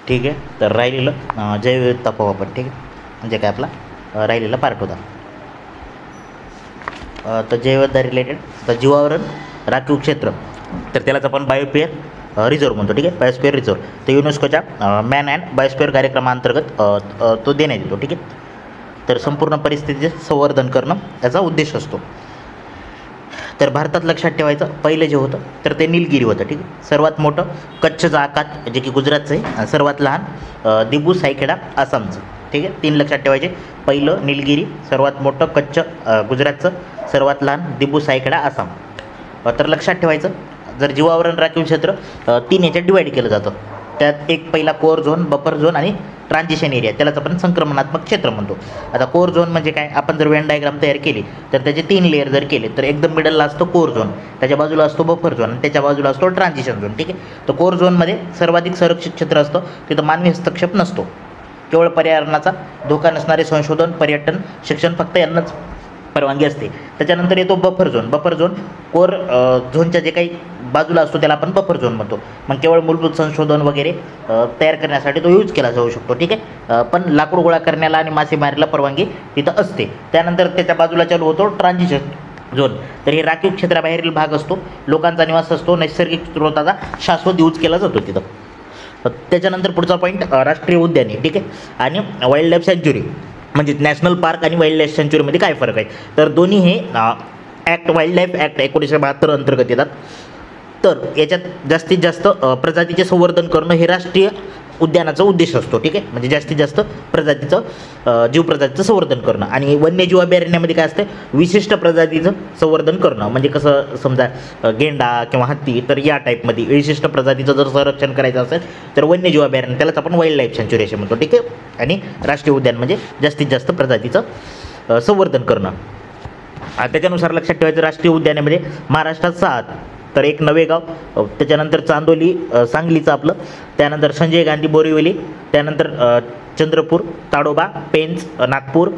ठीक आहे. तर राहिलेलं जैवविविधता पाहू आपण. ठीक आहे, म्हणजे काय आपला राहिलेला पार्ट होता. तर जैवविविधता रिलेटेड तर जीवावरण राखीव क्षेत्र, तर त्यालाच आपण बायोस्फिअर रिझर्व म्हणतो. ठीक आहे, बायोस्फिअर रिझर्व तर युनेस्कोच्या मॅन अँड बायोस्फिअर कार्यक्रमाअंतर्गत तो देण्यात येतो. ठीक आहे, तर संपूर्ण परिस्थितीचे संवर्धन करणं याचा उद्देश असतो. तर भारतात लक्षात ठेवायचं पहिलं जे होतं तर ते निलगिरी होतं. ठीक आहे, सर्वात मोठं कच्छचं आखात जे की गुजरातचं आहे, आणि सर्वात लहान दिबू सायखेडा आसामचं. ठीक आहे, 3 लक्षात ठेवायचे. पहिलं निलगिरी, सर्वात मोठं कच्छ गुजरातचं, सर्वात लहान दिबू सायखेडा आसाम. तर लक्षात ठेवायचं जर जीवावरण राखीव क्षेत्र 3 याच्यात डिवाईड केलं जातं. त्यात एक पहिला कोर झोन, बफर झोन आणि ट्रान्झिशन एरिया, त्यालाच आपण संक्रमणात्मक क्षेत्र म्हणतो. आता कोर झोन म्हणजे काय, आपण जर वेन डायग्राम तयार केली तर त्याचे 3 लेअर जर केले तर एकदम मिडलला असतो कोर झोन, त्याच्या बाजूला असतो बफर झोन आणि त्याच्या बाजूला असतो ट्रान्झिशन झोन. ठीक आहे, तर कोर झोनमध्ये सर्वाधिक संरक्षित क्षेत्र असतं, तिथं मानवी हस्तक्षेप नसतो, केवळ पर्यावरणाचा धोका नसणारे संशोधन, पर्यटन, शिक्षण फक्त यांनाच परवानगी असते. त्याच्यानंतर येतो buffer zone. Buffer zone core झोनच्या जे काही बाजूला असतो त्याला आपण बफर झोन म्हणतो. मग केवळ मूलभूत संशोधन वगैरे तयार करण्यासाठी तो यूज केला जाऊ शकतो. ठीक आहे, पण लाकूड गोळा करण्याला आणि मासेमारीला परवानगी तिथं असते. त्यानंतर त्याच्या बाजूला चालू होतो ट्रान्झिशन झोन. तर हे राखीव क्षेत्राबाहेरील भाग असतो, लोकांचा निवास असतो, नैसर्गिक स्रोताचा शाश्वत यूज केला जातो तिथं. त्याच्यानंतर पुढचा पॉईंट राष्ट्रीय उद्याने. ठीक आहे, आणि वाईल्ड लाईफ सँच्युरी म्हणजे नॅशनल पार्क आणि वाईल्ड लाईफ सँच्युरीमध्ये काय फरक आहे, तर दोन्ही हे ॲक्ट वाईल्ड लाईफ ॲक्ट 1972 अंतर्गत येतात. तर याच्यात जास्तीत जास्त प्रजातीचे संवर्धन करणं हे राष्ट्रीय उद्यानाचा उद्देश असतो. ठीक आहे, म्हणजे जास्तीत जास्त प्रजातीचं जीवप्रजातीचं संवर्धन करणं. आणि वन्यजीव अभयारण्यामध्ये काय असतं, विशिष्ट प्रजातीचं संवर्धन करणं, म्हणजे कसं समजा गेंडा किंवा हत्ती, तर या टाईपमध्ये विशिष्ट प्रजातीचं जर संरक्षण करायचं असेल तर वन्यजीव अभयारण्य, त्यालाच आपण वाईल्ड लाईफ सँच्युरी असे म्हणतो. ठीक आहे, आणि राष्ट्रीय उद्यान म्हणजे जास्तीत जास्त प्रजातीचं संवर्धन करणं. त्याच्यानुसार लक्षात ठेवायचं राष्ट्रीय उद्यानामध्ये महाराष्ट्रात 7, तर एक नवेगाव, त्याच्यानंतर चांदोली सांगलीचं आपलं, त्यानंतर संजय गांधी बोरिवली, त्यानंतर चंद्रपूर, ताडोबा, पेंच, नागपूर,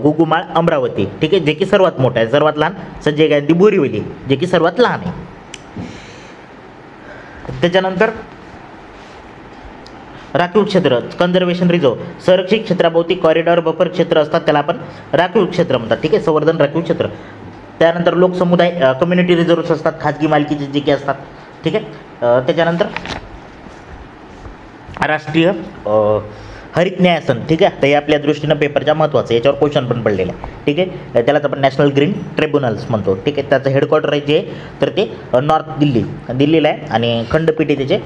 गुगुमाळ, अमरावती. ठीक आहे, जे की सर्वात मोठं आहे. सर्वात लहान संजय गांधी बोरिवली, जे की सर्वात लहान आहे. त्याच्यानंतर राखीव क्षेत्र कन्झर्वेशन रिझर्व, संरक्षित क्षेत्राभोवती कॉरिडॉर बफर क्षेत्र असतात, त्याला आपण राखीव क्षेत्र म्हणतात. ठीक आहे, संवर्धन राखीव क्षेत्र. त्यानंतर लोकसमुदाय कम्युनिटी रिझर्व्स असतात, खाजगी मालकीचे जे काही असतात. ठीक आहे, त्याच्यानंतर राष्ट्रीय हरित न्यायासन. ठीक आहे, तर हे आपल्या दृष्टीनं पेपरच्या महत्त्वाचं आहे, याच्यावर क्वेश्चन पण पडलेलं आहे. ठीक आहे, त्यालाच आपण नॅशनल ग्रीन ट्रिब्युनल्स म्हणतो. ठीक आहे, त्याचं हेडक्वार्टर आहे जे तर ते नॉर्थ दिल्लीला आहे, आणि खंडपीठे त्याचे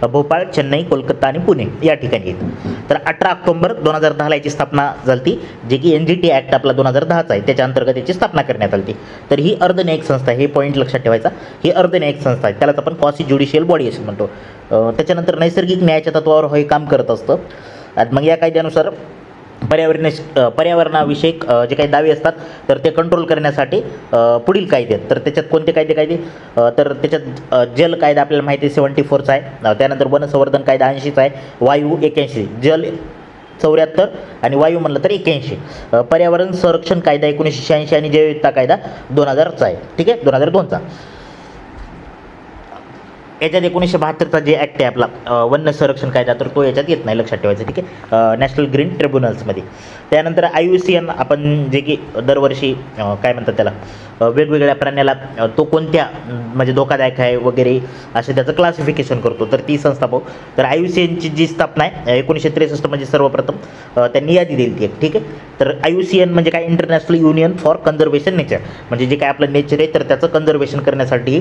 भोपाळ, चेन्नई, कोलकाता आणि पुणे या ठिकाणी आहेत. तर 18 ऑक्टोबर 2010ला याची स्थापना झाली, जे की NGT ॲक्ट आपला 2010चा आहे, त्याच्या अंतर्गत याची स्थापना करण्यात आली. तर ही अर्धन्यायिक संस्था आहे, हे पॉईंट लक्षात ठेवायचा, ही अर्धन्यायिक संस्था आहे, त्यालाच आपण क्वासी ज्युडिशियल बॉडी असं म्हणतो. त्याच्यानंतर नैसर्गिक न्यायाच्या तत्वावर हे काम करत असतं. मग या कायद्यानुसार पर्यावरणाविषयक जे काही दावे असतात तर ते कंट्रोल करण्यासाठी पुढील कायदे आहेत. तर त्याच्यात कोणते कायदे तर त्याच्यात जल कायदा आपल्याला माहिती आहे 74चा आहे, त्यानंतर वन संवर्धन कायदा 80चा आहे, वायू 81, जल 74 आणि वायू म्हणलं तर 81, पर्यावरण संरक्षण कायदा 1986 आणि जैवविविधता कायदा 2000चा आहे. ठीक आहे, 2002चा. याच्यात 1972चा जे ॲक्ट आहे आपला वन्य संरक्षण कायदा, तर तो याच्यात येत नाही, लक्षात ठेवायचं. ठीक आहे, नॅशनल ग्रीन ट्रिब्युनल्समध्ये. त्यानंतर IUCN आपण जे की दरवर्षी काय म्हणतात त्याला वेगवेगळ्या प्राण्याला तो कोणत्या म्हणजे धोकादायक आहे वगैरे असे त्याचं क्लासिफिकेशन करतो, तर ती संस्था पाहू. तर IUCNची जी स्थापना आहे 1963 म्हणजे सर्वप्रथम त्यांनी यादी दिली ती. ठीक आहे, तर IUCN म्हणजे काय, international union for conservation nature, म्हणजे जे काय आपलं नेचर आहे तर त्याचं कन्झर्वेशन करण्यासाठी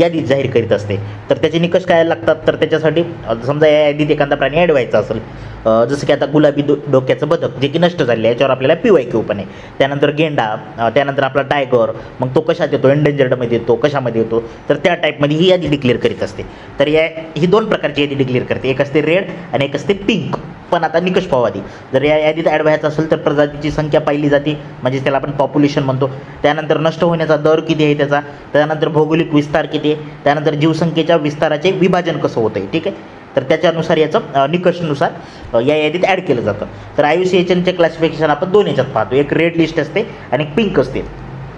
यादी जाहीर करीत असते. तर त्याचे निकष काय लागतात, तर त्याच्यासाठी समजा या यादीत एखादा प्राणी ॲड व्हायचा असेल, जसं की आता गुलाबी डोक्याचं बदक जे की नष्ट झाले, याच्यावर आपल्याला PYQ पण आहे. त्यानंतर गेंडा, त्यानंतर आपला टायगर, मग तो कशात येतो, एंडेंजर्डमध्ये येतो, कशामध्ये येतो, तर त्या टाईपमध्ये ही यादी डिक्लेअर करीत असते. तर ही 2 प्रकारची यादी डिक्लेअर करते, एक असते रेड आणि एक असते पिंक. पण आता निकष पाहू आधी. जर या यादीत ॲड व्हायचं असेल तर प्रजातीची संख्या पाहिली जाते, म्हणजे त्याला आपण पॉप्युलेशन म्हणतो. त्यानंतर नष्ट होण्याचा दर किती आहे त्याचा, त्यानंतर भौगोलिक विस्तार किती आहे, त्यानंतर जीवसंख्येच्या विस्ताराचे विभाजन कसं होतं आहे. ठीक आहे, तर त्याच्यानुसार याचं निकषनुसार या यादीत ॲड केलं जातं. तर IUCNचे क्लासिफिकेशन आपण 2 याच्यात पाहतो, एक रेड लिस्ट असते आणि एक पिंक असते.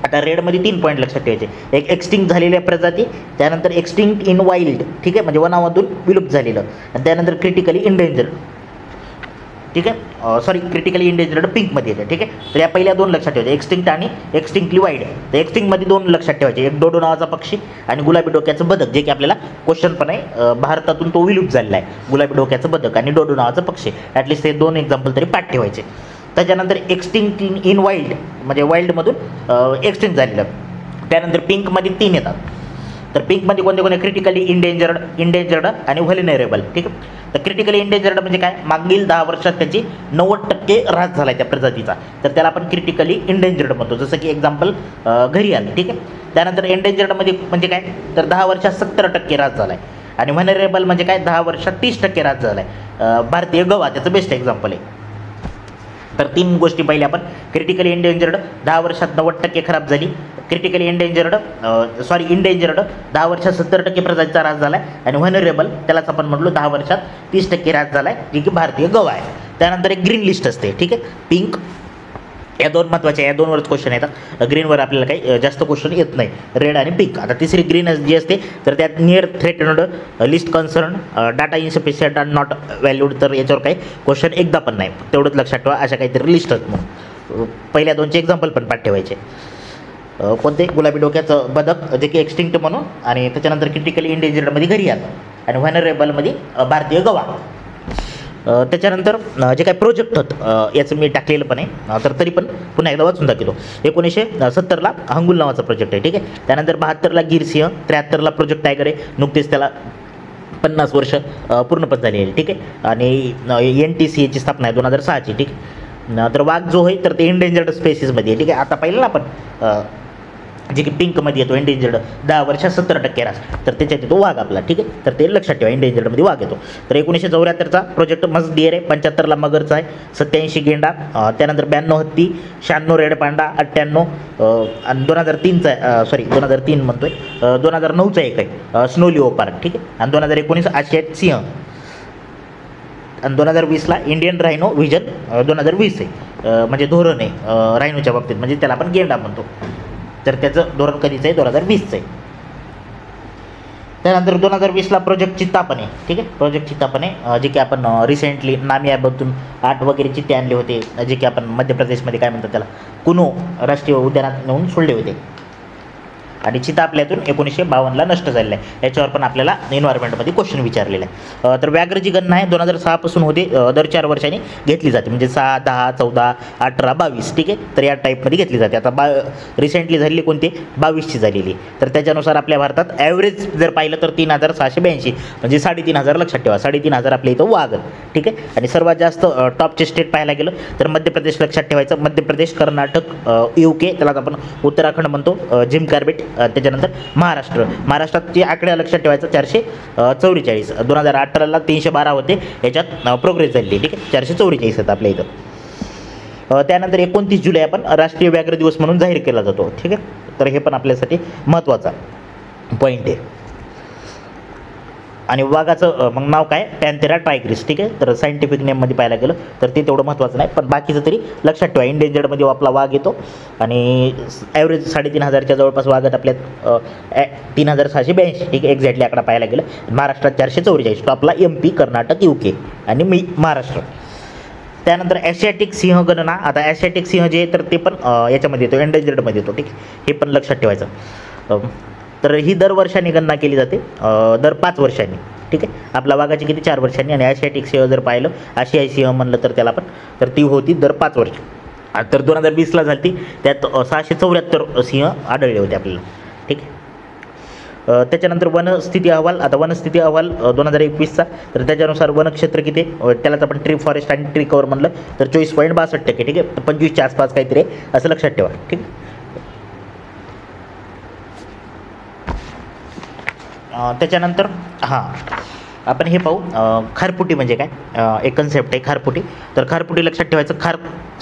आता रेडमध्ये 3 पॉईंट लक्षात ठेवायचे. एक एक्सटिंक्ट झालेल्या प्रजाती, त्यानंतर एक्सटिंक्ट इन वाईल्ड, ठीक आहे, म्हणजे वनामधून विलुप्त झालेलं, आणि त्यानंतर क्रिटिकली इंडेंजर्ड, ठीक आहे, सॉरी क्रिटिकली इंडेंजर्ड पिंकमध्ये येते, ठीक आहे. तर या पहिल्या 2 लक्षात ठेवायचे, एक्सटिंक्ट आणि एक्सटिंक्टली वाईल्ड. तर एक्सटिंक्टमध्ये 2 लक्षात ठेवायचे, एक डोडो नावाचा पक्षी आणि गुलाबी डोक्याचं बदक, जे की आपल्याला क्वेश्चन पण आहे, भारतातून तो विलुप्त झालेला आहे, गुलाबी डोक्याचं बदक आणि डोडो नावाचा पक्षी. ॲटलिस्ट हे 2 एक्झाम्पल तरी पाठ ठेवायचे. त्याच्यानंतर एक्सटिंक्ट इन वाईल्ड म्हणजे वाईल्डमधून एक्सटिंक्ट झालेलं. त्यानंतर पिंकमध्ये 3 येतात. तर पिंकमध्ये कोणते क्रिटिकली इंडेंजर्ड आणि व्हलनरेबल, ठीक आहे. तर क्रिटिकली इंडेंजर्ड म्हणजे काय, मागील 10 वर्षात त्याची 90% ऱ्हास झाला आहे त्या प्रजातीचा, तर त्याला आपण क्रिटिकली इंडेंजर्ड म्हणतो. जसं की एक्झाम्पल घरियाल, ठीक आहे. त्यानंतर इंडेंजर्डमध्ये म्हणजे काय, तर 10 वर्षात 70% ऱ्हास झाला आहे. आणि व्हलनरेबल म्हणजे काय, 10 वर्षात 30% ऱ्हास झाला आहे. भारतीय गवा त्याचं बेस्ट एक्झाम्पल आहे. तर 3 गोष्टी पहिल्या आपण, क्रिटिकली इंडेंजर्ड 10 वर्षात 90% खराब झाली, क्रिटिकली इंडेंजर्ड 10 वर्षात 70% प्रजातीचा ऱ्हास झाला आहे, आणि व्हलनरेबल त्यालाच आपण म्हटलो 10 वर्षात 30% ऱ्हास झाला आहे, जी की भारतीय गवा आहे. त्यानंतर एक ग्रीन लिस्ट असते, ठीक आहे. पिंक, या 2 महत्त्वाच्या, या 2वरच क्वेश्चन येतात. ग्रीनवर आपल्याला काही जास्त क्वेश्चन येत नाही, रेड आणि पिंक. आता तिसरी ग्रीन जी असते, तर त्यात near threatened, list concern, data insufficient आणि नॉट व्हॅल्यूड. तर याच्यावर काही क्वेश्चन एकदा पण नाही, तेवढंच लक्षात ठेवा. अशा काहीतरी लिस्ट आहेत. मग पहिल्या 2चे एक्झाम्पल पण पाठ ठेवायचे. कोणते, गुलाबी डोक्याचं बदक जे की एक्सटिंक्ट म्हणून, आणि त्याच्यानंतर क्रिटिकली इंडेंजर्डमध्ये घरियाल, आणि व्हलनरेबलमध्ये भारतीय गवा. त्याच्यानंतर जे काही प्रोजेक्ट होतं याचं मी टाकलेलं पण आहे, तर तरी पण पुन्हा एकदा वाचून दाखवतो. 1970ला हंगुल नावाचा प्रोजेक्ट आहे, ठीक आहे. त्यानंतर 72ला गिरसिंह, 73ला प्रोजेक्ट टायगर आहे, नुकतेच त्याला 50 वर्ष पूर्णपणे झाली आहे, ठीक आहे. आणि NTCAची स्थापना आहे 2006ची, ठीक आहे. तर वाघ जो आहे तर ते इंडेंजर्ड स्पेसिसमध्ये आहे, ठीक आहे. आता पाहिलं ना आपण, जे की पिंकमध्ये येतो इंडेंजर्ड, 10 वर्षात 70% ऱ्हास, तर त्याच्यात येतो वाघ आपला, ठीक आहे. तर ते लक्षात ठेवा, इंडेंजर्डमध्ये वाघ येतो. तर 1974चा प्रोजेक्ट मस्ट डिअर आहे, 75ला मगरचा आहे, 87 गेंडा, त्यानंतर 92 हत्ती, 96 रेड पांडा, 98 आणि 2003चा, सॉरी 2003 म्हणतोय, 2009चा एक आहे स्नो लिओपार्ड, ठीक आहे. आणि 2019 आशियात सिंह, आणि 2020ला इंडियन रायनो व्हिजन 2020 आहे, म्हणजे धोरण आहे रायनोच्या बाबतीत, म्हणजे त्याला आपण गेंडा म्हणतो. तर त्याचं धोरण कधीचं आहे, 2020चं आहे. त्यानंतर 2020ला प्रोजेक्ट चित्ता पण आहे, ठीक आहे. प्रोजेक्ट चित्ता पण आहे, जे की आपण रिसेंटली नामी ॲपमधून 8 वगैरे चित्ते आणले होते, जे की आपण मध्य प्रदेशमध्ये काय म्हणतात त्याला, कुनो राष्ट्रीय उद्यानात नेऊन सोडले होते. आणि चिता आपल्यातून 1952ला नष्ट झालेला आहे. याच्यावर पण आपल्याला एन्व्हायरमेंटमध्ये क्वेश्चन विचारलेला आहे. तर व्याघ्रची गणना आहे 2006 पासून होते, दर 4 वर्षांनी घेतली जाते, म्हणजे 6, 10, 14, 18, 22, ठीक आहे. तर या टाईपमध्ये घेतली जाते. आता रिसेंटली झालेली कोणती, 22ची झालेली. तर त्याच्यानुसार आपल्या भारतात ॲव्हरेज जर पाहिलं तर 3682, म्हणजे 3500 लक्षात ठेवा, 3500 आपल्या इथं वाघ, ठीक आहे. आणि सर्वात जास्त टॉपचे स्टेट पाहायला गेलं तर मध्य प्रदेश लक्षात ठेवायचं, मध्य प्रदेश, कर्नाटक, UK, त्याला आपण उत्तराखंड म्हणतो, जिम कार्बेट. त्याच्यानंतर महाराष्ट्रात जे आकडे लक्षात ठेवायचं 444, 2018ला 312 होते, याच्यात प्रोग्रेस झाली, ठीक आहे. 444 आहेत आपल्या इथं. त्यानंतर 29 जुलै आपण राष्ट्रीय व्याघ्र दिवस म्हणून जाहीर केला जातो, ठीक आहे. तर हे पण आपल्यासाठी महत्त्वाचा पॉईंट आहे. आणि वाघाचं मग नाव काय, पॅन्थेरा टायग्रिस, ठीक आहे. तर सायंटिफिक नेममध्ये पाहायला गेलं तर ते तेवढं महत्त्वाचं नाही, पण बाकीचं तरी लक्षात ठेवा. इंडेंजर्डमध्ये आपला वाघ येतो, आणि ॲव्हरेज 3500च्या जवळपास वाघ आहेत आपल्यात, 3682, ठीक आहे. एक्झॅक्टली आकडा पाहायला गेलं. महाराष्ट्रात 444, तो आपला MP, कर्नाटक, UK आणि महाराष्ट्र. त्यानंतर ॲशियाटिक सिंह गणना. आता ॲशियाटिक सिंह जे तर ते पण याच्यामध्ये येतो, एंडेंजर्डमध्ये येतो, ठीक. हे पण लक्षात ठेवायचं. तर ही दर वर्षांनी गणना केली जाते, दर 5 वर्षांनी, ठीक आहे. आपल्या वाघाची किती, 4 वर्षांनी. आणि ॲशियाटिक सिंह जर पाहिलं, आशियाई सिंह म्हणलं तर त्याला पण, तर ती होती दर 5 वर्ष. तर 2020ला झाली, त्यात 674 सिंह आढळले होते आपल्याला, ठीक आहे. त्याच्यानंतर वनस्थिती अहवाल. आता वनस्थिती अहवाल 2021चा, तर त्याच्यानुसार वनक्षेत्र किती, त्यालाच आपण ट्री फॉरेस्ट आणि ट्री कवर म्हणलं तर 24.62%, ठीक आहे. 25च्या आसपास काहीतरी असं लक्षात ठेवा, ठीक. त्याच्यानंतर आपण हे पाहू, खारफुटी म्हणजे काय, एक कन्सेप्ट आहे खारफुटी. तर खारफुटी लक्षात ठेवायचं, खार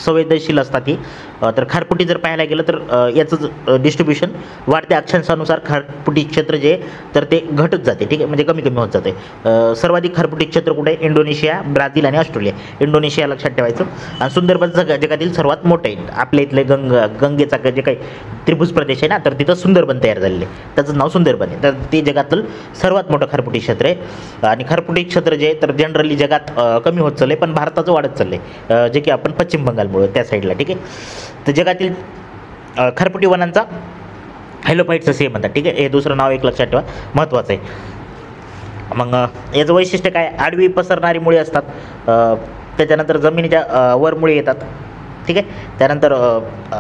संवेदनशील असतात ही, तर खारपुटी जर पाहायला गेलं तर याचं डिस्ट्रीब्युशन वाढत्या अक्षांशानुसार खारपुटी क्षेत्र जे आहे तर ते घटत जाते, ठीक आहे, म्हणजे कमी कमी होत जाते. सर्वाधिक खारपुटी क्षेत्र कुठे आहे? इंडोनेशिया, ब्राझील आणि ऑस्ट्रेलिया. इंडोनेशिया लक्षात ठेवायचं. आणि सुंदरबन जगातील सर्वात मोठं आहे. आपल्या इथले गंगेचा जे काही त्रिभुज प्रदेश आहे ना, तर तिथं सुंदरबन तयार झालेले आहे, त्याचं नाव सुंदरबन आहे. तर ते जगातील सर्वात मोठं खारपुटी क्षेत्र आहे. आणि खारपुटी क्षेत्र जे आहे तर जनरली जगात कमी होत चाललं आहे, पण भारताचं वाढत चाललं आहे, जे की आपण पश्चिम बंगालमुळे त्या साईडला, ठीक आहे. तर जगातील खारपुटी वनांचा हॅलोफाईट्स असे म्हणतात, ठीक आहे. हे दुसरं नाव एक लक्षात ठेवा, महत्त्वाचं आहे. मग याचं वैशिष्ट्य काय? आडवी पसरणारी मुळे असतात, त्याच्यानंतर जमिनीच्या वर मुळे येतात, ठीक आहे. त्यानंतर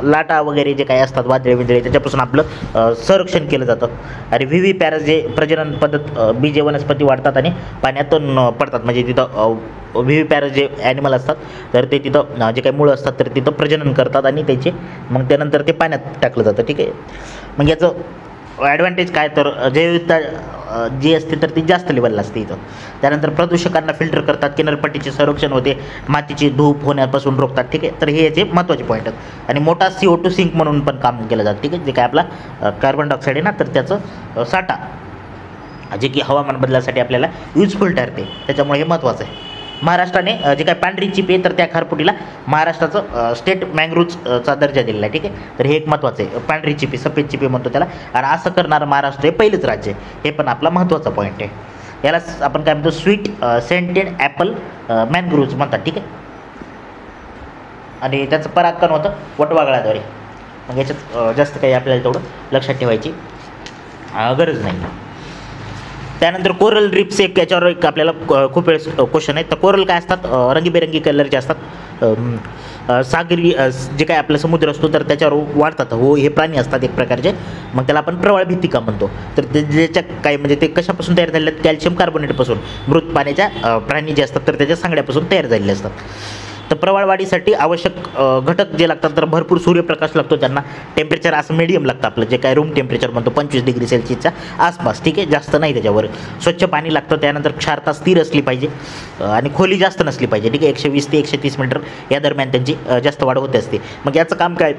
लाटा वगैरे जे काही असतात, वादळे बिदळे, त्याच्यापासून आपलं संरक्षण केलं जातं. आणि व्ही पॅरस जे प्रजनन पद्धत, बीजे वनस्पती वाढतात आणि पाण्यातून पडतात, म्हणजे तिथं व्ही पॅरस जे ॲनिमल असतात तर ते तिथं जे काही मुळं असतात तर तिथं प्रजनन करतात आणि त्याचे मग त्यानंतर ते पाण्यात टाकलं जातं, ठीक आहे. मग याचं ॲडव्हान्टेज काय? तर जैवविविधता जी असते तर ती जास्त लेवलला असते इथं. त्यानंतर प्रदूषकांना फिल्टर करतात, किनारपट्टीचे संरक्षण होते, मातीची धूप होण्यापासून रोखतात, ठीक आहे. तर हे याचे महत्त्वाचे पॉईंट आहेत. आणि मोठा CO2 सिंक म्हणून पण काम केलं जातं, ठीक आहे. जे काय आपला कार्बन डायऑक्साईड आहे ना, तर त्याचं साठा जे की हवामान बदलासाठी आपल्याला युजफुल ठरते, त्याच्यामुळे हे महत्त्वाचं आहे. महाराष्ट्राने जे काय पांढरी चिपी आहे तर त्या खारपुटीला महाराष्ट्राचं स्टेट मँग्रोव्हचा दर्जा दिलेला आहे, ठीक आहे. तर हे एक महत्त्वाचं आहे. पांढरी चिपी, सफेद चिपी म्हणतो त्याला, आणि असं करणारं महाराष्ट्र हे पहिलंच राज्य आहे. हे पण आपला महत्त्वाचा पॉईंट आहे. यालाच आपण काय म्हणतो? स्वीट सेंटेड ॲपल मॅनग्रोव्ज म्हणतात, ठीक आहे. आणि त्याचं परागकण होतं वटवाघळाद्वारे. मग याच्यात जास्त काही आपल्याला तेवढं लक्षात ठेवायची गरज नाही. त्यानंतर कोरल रीप्स एक याच्यावर एक आपल्याला खूप वेळेस क्वेश्चन आहे. तर कोरल काय असतात? रंगीबेरंगी कलरचे असतात. सागरी जे काय आपला समुद्र असतो तर त्याच्यावर वाढतात हो, हे प्राणी असतात एक प्रकारचे. मग त्याला आपण प्रवाळ भित्तिका म्हणतो. तर ते ज्याच्या काय म्हणजे ते कशापासून तयार झालेले आहेत? कॅल्शियम कार्बोनेटपासून. मृत पाण्याच्या प्राणी जे असतात तर त्याच्या सांगड्यापासून तयार झालेले असतात. तर प्रवाळ वाढीसाठी आवश्यक घटक जे लागतात तर भरपूर सूर्यप्रकाश लागतो त्यांना. टेम्परेचर असं मीडियम लागतं, आपलं जे काय रूम टेम्परेचर म्हणतो 25 डिग्री सेल्सिअसच्या आसपास, ठीक आहे, जास्त नाही त्याच्यावर. स्वच्छ पाणी लागतं. त्यानंतर क्षारता स्थिर असली पाहिजे आणि खोली जास्त नसली पाहिजे, ठीक आहे. 120 ते 130 मीटर या दरम्यान त्यांची जास्त वाढ होते असते. मग याचं काम काय?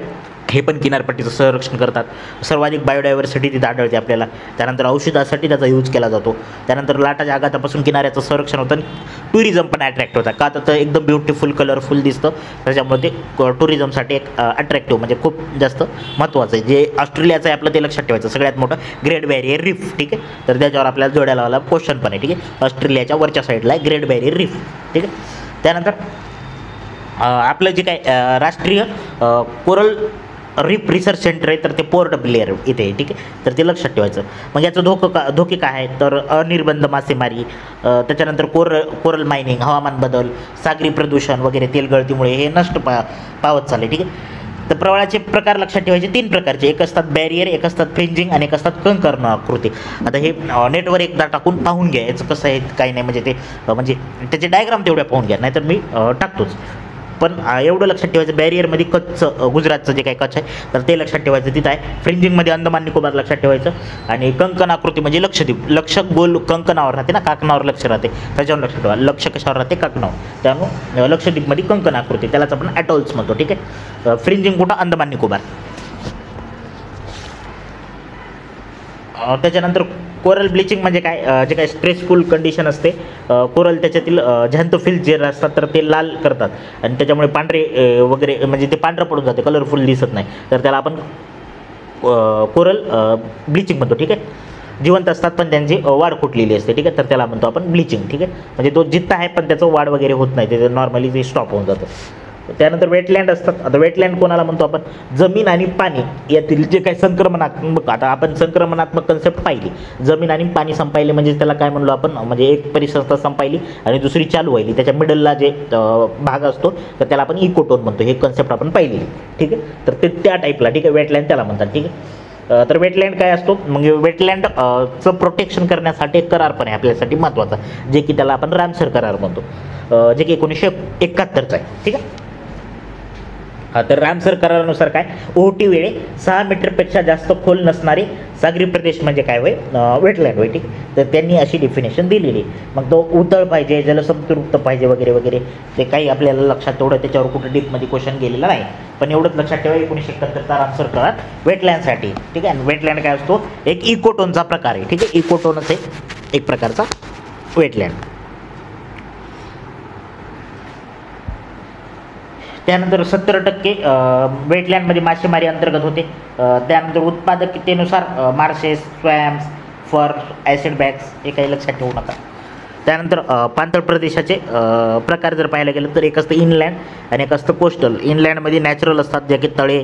हे पण किनारपट्टीचं संरक्षण करतात. सर्वाधिक बायोडायव्हर्सिटी तिथं आढळते आपल्याला. त्यानंतर औषधासाठी त्याचा यूज केला जातो. त्यानंतर लाटाच्या आघातापासून किनाऱ्याचं संरक्षण होतं आणि टुरिझम पण अट्रॅक्ट होतात. का? तर एकदम ब्युटिफुल कलरफुल दिसतं, त्याच्यामुळे ते टुरिझमसाठी एक अट्रॅक्टिव्ह म्हणजे खूप जास्त महत्त्वाचं आहे. जे ऑस्ट्रेलियाचं आहे आपलं ते लक्षात ठेवायचं, सगळ्यात मोठं ग्रेट बॅरियर रीफ, ठीक आहे. तर त्याच्यावर आपल्याला जोड्याला लावला क्वेश्चन पण आहे, ठीक आहे. ऑस्ट्रेलियाच्या वरच्या साईडला आहे ग्रेट बॅरियर रीफ, ठीक आहे. त्यानंतर आपलं जे काय राष्ट्रीय कोरल रीफ रिसर्च सेंटर आहे तर ते पोर्ट ब्लेअर इथे आहे, ठीक आहे. तर ते लक्षात ठेवायचं. मग याचं धोके काय आहे? तर अनिर्बंध मासेमारी, त्याच्यानंतर कोरल मायनिंग, हवामान बदल, सागरी प्रदूषण वगैरे, तेलगळतीमुळे हे नष्ट पावत चालले, ठीक आहे. तर प्रवाळाचे प्रकार लक्षात ठेवायचे 3 प्रकारचे. एक असतात बॅरियर, एक असतात फ्रिंजिंग आणि एक असतात कंकर्ण आकृती. आता हे नेटवर एकदा टाकून पाहून घ्या याचं कसं आहे काही नाही, म्हणजे ते म्हणजे त्याचे डायग्राम तेवढ्या पाहून घ्या, नाहीतर मी टाकतोच. पण एवढं लक्षात ठेवायचं, बॅरियरमध्ये कच्छचं गुजरातचं जे काही कच्छ आहे तर ते लक्षात ठेवायचं तिथं आहे. फ्रिंजिंगमध्ये अंदमान निकोबार लक्षात ठेवायचं. आणि कंकण आकृती म्हणजे लक्षद्वीप, लक्ष गोल कंकणावर राहते ना, काकणावर लक्ष राहते, त्याच्यावर लक्षात ठेवा. लक्ष कशावर राहते? काकणावर. त्यामुळे लक्षद्वीपमध्ये कंकण आकृती, त्यालाच आपण ॲटॉल्स म्हणतो, ठीक आहे. फ्रिंजिंग कुठं? अंदमान निकोबार. त्याच्यानंतर कोरल ब्लिचिंग म्हणजे काय? जे काय स्ट्रेसफुल कंडिशन असते, कोरल त्याच्यातील झॅन्थोफिल्स जे असतात तर ते लाल करतात आणि त्याच्यामुळे पांढरे वगैरे म्हणजे ते पांढरं पडून जाते, कलरफुल दिसत नाही, तर त्याला आपण कोरल ब्लिचिंग म्हणतो, ठीक आहे. जिवंत असतात पण त्यांची वाढ फुटलेली असते, ठीक आहे. तर त्याला म्हणतो आपण ब्लिचिंग, ठीक आहे. म्हणजे तो जित्ता आहे पण त्याचं वाढ वगैरे होत नाही, ते नॉर्मली ते स्टॉप होऊन जातं. त्यानंतर वेटलँड असतात. आता वेटलँड कोणाला म्हणतो आपण? जमीन आणि पाणी यातील जे काही संक्रमणात्मक, आता आपण संक्रमणात्मक कन्सेप्ट पाहिली, जमीन आणि पाणी संपायले म्हणजे त्याला काय म्हणलो आपण? म्हणजे एक परिसंस्था संपायली आणि दुसरी चालू व्हायली, त्याच्या मिडलला जे भाग असतो तर त्याला आपण इकोटोन म्हणतो. हे कन्सेप्ट आपण पाहिलेली, ठीक आहे. तर ते त्या टाईपला, ठीक आहे, वेटलँड त्याला म्हणतात, ठीक आहे. तर वेटलँड काय असतो? मग वेटलँड चं प्रोटेक्शन करण्यासाठी एक करार पण आहे आपल्यासाठी महत्त्वाचा, जे की त्याला आपण रामसर करार म्हणतो, जे की 1971चा आहे, ठीक आहे. तर रामसर करारानुसार काय, ओहोटी वेळे 6 मीटरपेक्षा जास्त खोल नसणारे सागरी प्रदेश म्हणजे काय होय, वेटलँड होय. ठीक, तर त्यांनी अशी डेफिनेशन दिलेली. मग तो उथळ पाहिजे, जलसंतृप्त पाहिजे वगैरे वगैरे, ते काही आपल्याला लक्षात तेवढं त्याच्यावर कुठं डीपमध्ये क्वेश्चन गेलेला नाही. पण एवढंच लक्षात ठेवा, 1971चा रामसर करार वेटलँडसाठी. ठीक आहे. आणि वेटलँड काय असतो, एक इकोटोनचा प्रकार आहे. ठीक आहे, इकोटोनच आहे एक प्रकारचा वेटलँड. त्यानंतर 70% वेटलँडमध्ये मासेमारी अंतर्गत होते. त्यानंतर उत्पादकतेनुसार मार्शेस, स्वॅम्स, फर, ॲसिड बॅग्स हे काही लक्षात ठेवू नका. त्यानंतर पाणथळ प्रदेशाचे प्रकार जर पाहायला गेलं तर एक असतं इनलँड आणि एक असतं कोस्टल. इनलँडमध्ये नॅचरल असतात, जे की तळे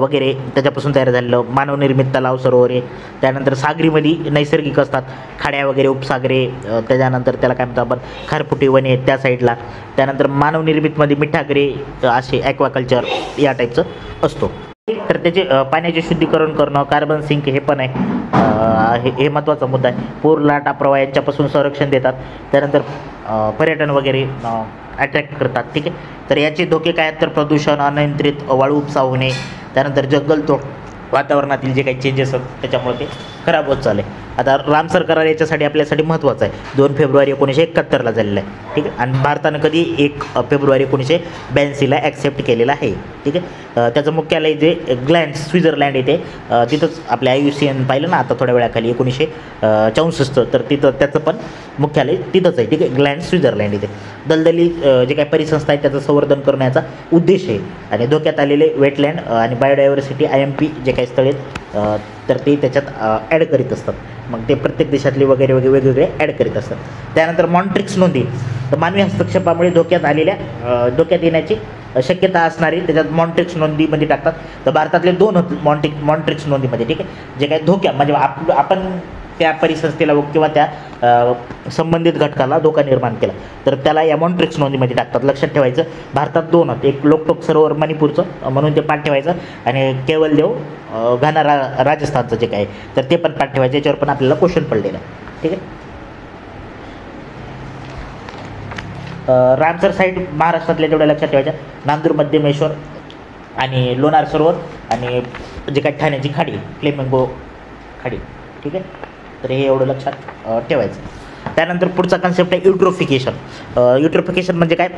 वगैरे त्याच्यापासून तयार झालेलं, मानवनिर्मित तलाव, सरोवरे. त्यानंतर सागरीमध्ये नैसर्गिक असतात, खाड्या वगैरे, उपसागरे. त्याच्यानंतर त्याला काय म्हणतो आपण, खारफुटी वने त्या साईडला. त्यानंतर मानवनिर्मितमध्ये मिठागरे, असे ॲक्वाकल्चर या टाईपचं असतो. तर त्याचे पाण्याचे शुद्धीकरण करणं, कार्बन सिंक हे पण आहे, हे महत्त्वाचा मुद्दा आहे. पूर, लाटा, प्रवाह यांच्यापासून संरक्षण देतात. त्यानंतर पर्यटन वगैरे अट्रॅक्ट करतात. ठीक आहे. तर याचे धोके काय आहेत, तर प्रदूषण, अनियंत्रित वाळू उपसा होणे, त्यानंतर जंगलतोड, वातावरणातील जे काही चेंजेस आहेत त्याच्यामुळे ते खराब होत चालले. आता रामसर करार याच्यासाठी आपल्यासाठी महत्त्वाचं आहे. 2 फेब्रुवारी 1971ला झालेलं आहे. ठीक आहे. आणि भारतानं कधी 1 फेब्रुवारी 1982ला ॲक्सेप्ट केलेला आहे. ठीक आहे. त्याचं मुख्यालय जे ग्लॅन्ड, स्वित्झर्लंड येथे, तिथंच आपल्या IUCN पाहिलं ना आता थोड्या वेळाखाली 1964, तर तिथं त्याचं पण मुख्यालय तिथंच आहे. ठीक आहे, ग्लॅन्ड, स्वित्झर्लंड येथे. दलदली जे काही परिसंस्था आहे त्याचं संवर्धन करण्याचा उद्देश आहे. आणि धोक्यात आलेले वेटलँड आणि बायोडायव्हर्सिटी IMP जे काही स्थळे तर ते त्याच्यात ॲड करीत असतात. मग ते प्रत्येक देशातले वगैरे वगैरे वेगवेगळे ॲड करीत असतात. त्यानंतर मॉन्ट्रिक्स नोंदी, तर मानवी हस्तक्षेपामुळे धोक्यात येण्याची शक्यता असणारी त्याच्यात मॉन्ट्रिक्स नोंदीमध्ये टाकतात. तर भारतातले 2 मॉन्ट्रिक्स नोंदीमध्ये. ठीक आहे, जे काही धोक्या म्हणजे आपण त्या परिसंस्थेला किंवा त्या संबंधित घटकाला धोका निर्माण केला तर त्याला या मॉन्ट्रिक्स नोंदीमध्ये टाकतात. लक्षात ठेवायचं, भारतात 2 आहेत, एक लोकटोक सरोवर मणिपूरचं म्हणून ते पाठ ठेवायचं, आणि केवलदेव घाना राजस्थानचं जे काय तर ते पण पाठ ठेवायचं. याच्यावर पण आपल्याला क्वेश्चन पडलेलं आहे. ठीक आहे. रामसर साईट महाराष्ट्रातल्या जेवढ्या लक्षात ठेवायच्या, नांदूर, मध्यमेश्वर आणि लोणार सरोवर, आणि जे काही ठाण्याची खाडी, फ्लेमिंगो खाडी. ठीक आहे. तर हे एवढं लक्षात ठेवायचं. त्यानंतर पुढचा कन्सेप्ट आहे युट्रोफिकेशन. युट्रोफिकेशन म्हणजे काय,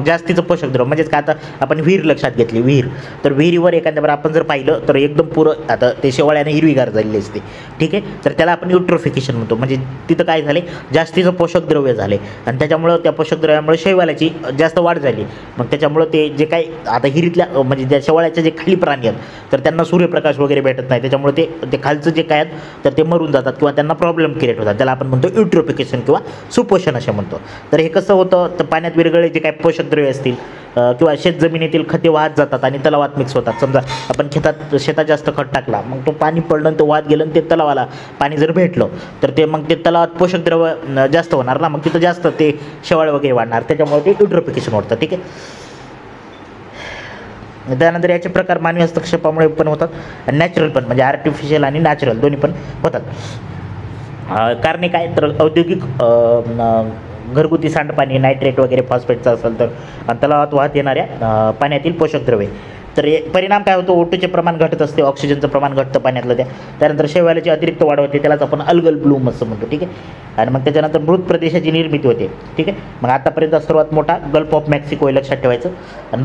जास्तीचं पोषक द्रव्य म्हणजेच काय, आता आपण विहीर लक्षात घेतली, विहीर, तर विहिरीवर एखाद्यावर आपण जर पाहिलं तर एकदम पुरं आता ते शेवाळ्याने हिरवीगार झालेली असते. ठीक आहे. तर त्याला आपण युट्रोफिकेशन म्हणतो. म्हणजे तिथं काय झाले, जास्तीचं पोषक द्रव्य झाले आणि त्याच्यामुळं त्या पोषक द्रव्यामुळे शैवाल्याची जास्त वाढ झाली. मग त्याच्यामुळं ते जे काही आता हिरीतल्या म्हणजे त्या शेवाळ्याचे जे खाली प्राणी आहेत तर त्यांना सूर्यप्रकाश वगैरे भेटत नाही, त्याच्यामुळे ते खालचं जे काय आहेत तर ते मरून जातात किंवा त्यांना प्रॉब्लेम क्रिएट होतात. त्याला आपण म्हणतो युट्रोफिकेशन किंवा सुपोषण असे म्हणतो. तर हे कसं होतं, तर पाण्यात विरघळले जे काही पोषक द्रव्ये असतील किंवा शेतजमिनीतील खते वाहत जातात आणि तलावात मिक्स होतात. समजा आपण शेतात जास्त खत टाकला, मग तो पाणी पडलं ते वाहत गेलं आणि ते तलावाला पाणी जर भेटलं तर ते मग ते तलावात पोषक द्रव्य जास्त होणार ना, मग तिथं जास्त ते शेवाळ वगैरे वाढणार, त्याच्यामुळे ते युट्रोफिकेशन वाढतं. ठीक आहे. त्यानंतर याचे प्रकार मानवी हस्तक्षेपामुळे पण होतात आणि नॅचरल पण, म्हणजे आर्टिफिशियल आणि नॅचरल दोन्ही पण होतात. कारणे काय, तर औद्योगिक घरगुती सांडपाणी, नायट्रेट वगैरे फॉस्फेटचं असेल तर, तलावात वाहत येणाऱ्या पाण्यातील पोषक द्रव्ये. तर परिणाम काय होतो, O2चे प्रमाण घटत असते, ऑक्सिजनचं प्रमाण घटतं पाण्यातलं त्यानंतर शैवाल्याची अतिरिक्त वाढ होते, त्यालाच आपण अल्गल ब्लूम असं म्हणतो. ठीक आहे. आणि मग त्याच्यानंतर मृत प्रदेशाची निर्मिती होते. ठीक आहे. मग आतापर्यंत सर्वात मोठा गल्फ ऑफ मेक्सिको हे लक्षात ठेवायचं. आणि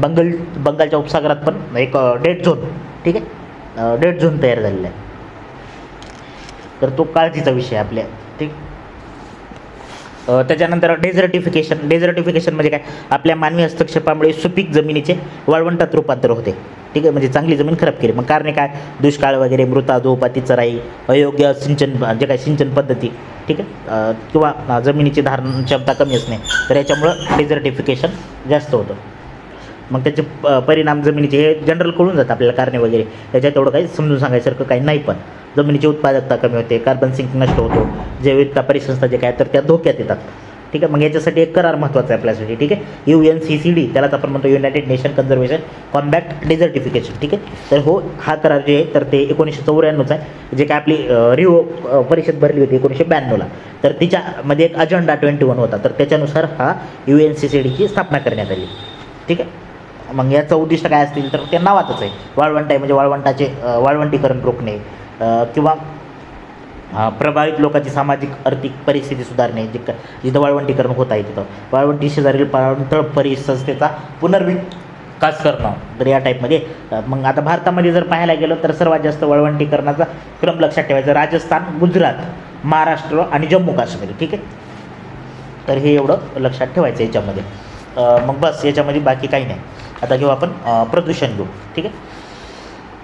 बंगालच्या उपसागरात पण एक डेड झोन, ठीक आहे, डेड झोन तयार झालेला आहे. तर तो काळजीचा विषय आपल्या. ठीक. त्याच्यानंतर डेझर्टिफिकेशन म्हणजे काय, आपल्या मानवी हस्तक्षेपामुळे सुपीक जमिनीचे वाळवंटात रूपांतर होते. ठीक आहे, म्हणजे चांगली जमीन खराब केली. मग कारणे काय, दुष्काळ वगैरे, मृताधोपाती चराई, अयोग्य सिंचन जे काय सिंचन पद्धती. ठीक आहे, किंवा जमिनीची धारण क्षमता कमी असणे, तर याच्यामुळं डेझर्टिफिकेशन जास्त होतं. मग त्याचे परिणाम जमिनीचे हे जनरल कळून जातं आपल्याला, कारणे वगैरे त्याच्यात एवढं काही समजून सांगायसारखं काही नाही. पण जमिनीची उत्पादकता कमी होते, कार्बन सिंक नष्ट होतो, जैविकता परिसंस्था जे काय तर त्या धोक्यात येतात. ठीक आहे. मग याच्यासाठी एक करार महत्त्वाचा आहे आपल्यासाठी. ठीक आहे, UNCCD, त्यालाच आपण म्हणतो युनायटेड नेशन कन्झर्वेशन कॉम्बॅक्ट डेझर्टिफिकेशन. ठीक आहे. तर हा करार जे आहे तर ते 1994चा आहे, जे काय आपली रिओ परिषद भरली होती 1992ला. तर तिच्यामध्ये एक अजेंडा 21 होता, तर त्याच्यानुसार हा UNCCDची स्थापना करण्यात आली. ठीक आहे. मग याचं उद्दिष्ट काय असतील तर ते नावातच आहे, वाळवंट आहे म्हणजे वाळवंटाचे वाळवंटीकरण रोखणे किंवा प्रभावित लोकांची सामाजिक आर्थिक परिस्थिती सुधारणे, जिथं वाळवंटीकरण होत आहे तिथं वाळवंटी शेजारील पाणथळ परिसंस्थेचा पुनर्विकास करणं, तर या टाईपमध्ये. मग आता भारतामध्ये जर पाहायला गेलं तर सर्वात जास्त वाळवंटीकरणाचा क्रम लक्षात ठेवायचा राजस्थान, गुजरात, महाराष्ट्र आणि जम्मू काश्मीर. ठीक आहे, तर हे एवढं लक्षात ठेवायचं याच्यामध्ये. मग बस याच्यामध्ये बाकी काही नाही. आता घेऊ आपण प्रदूषण घेऊ. ठीक आहे,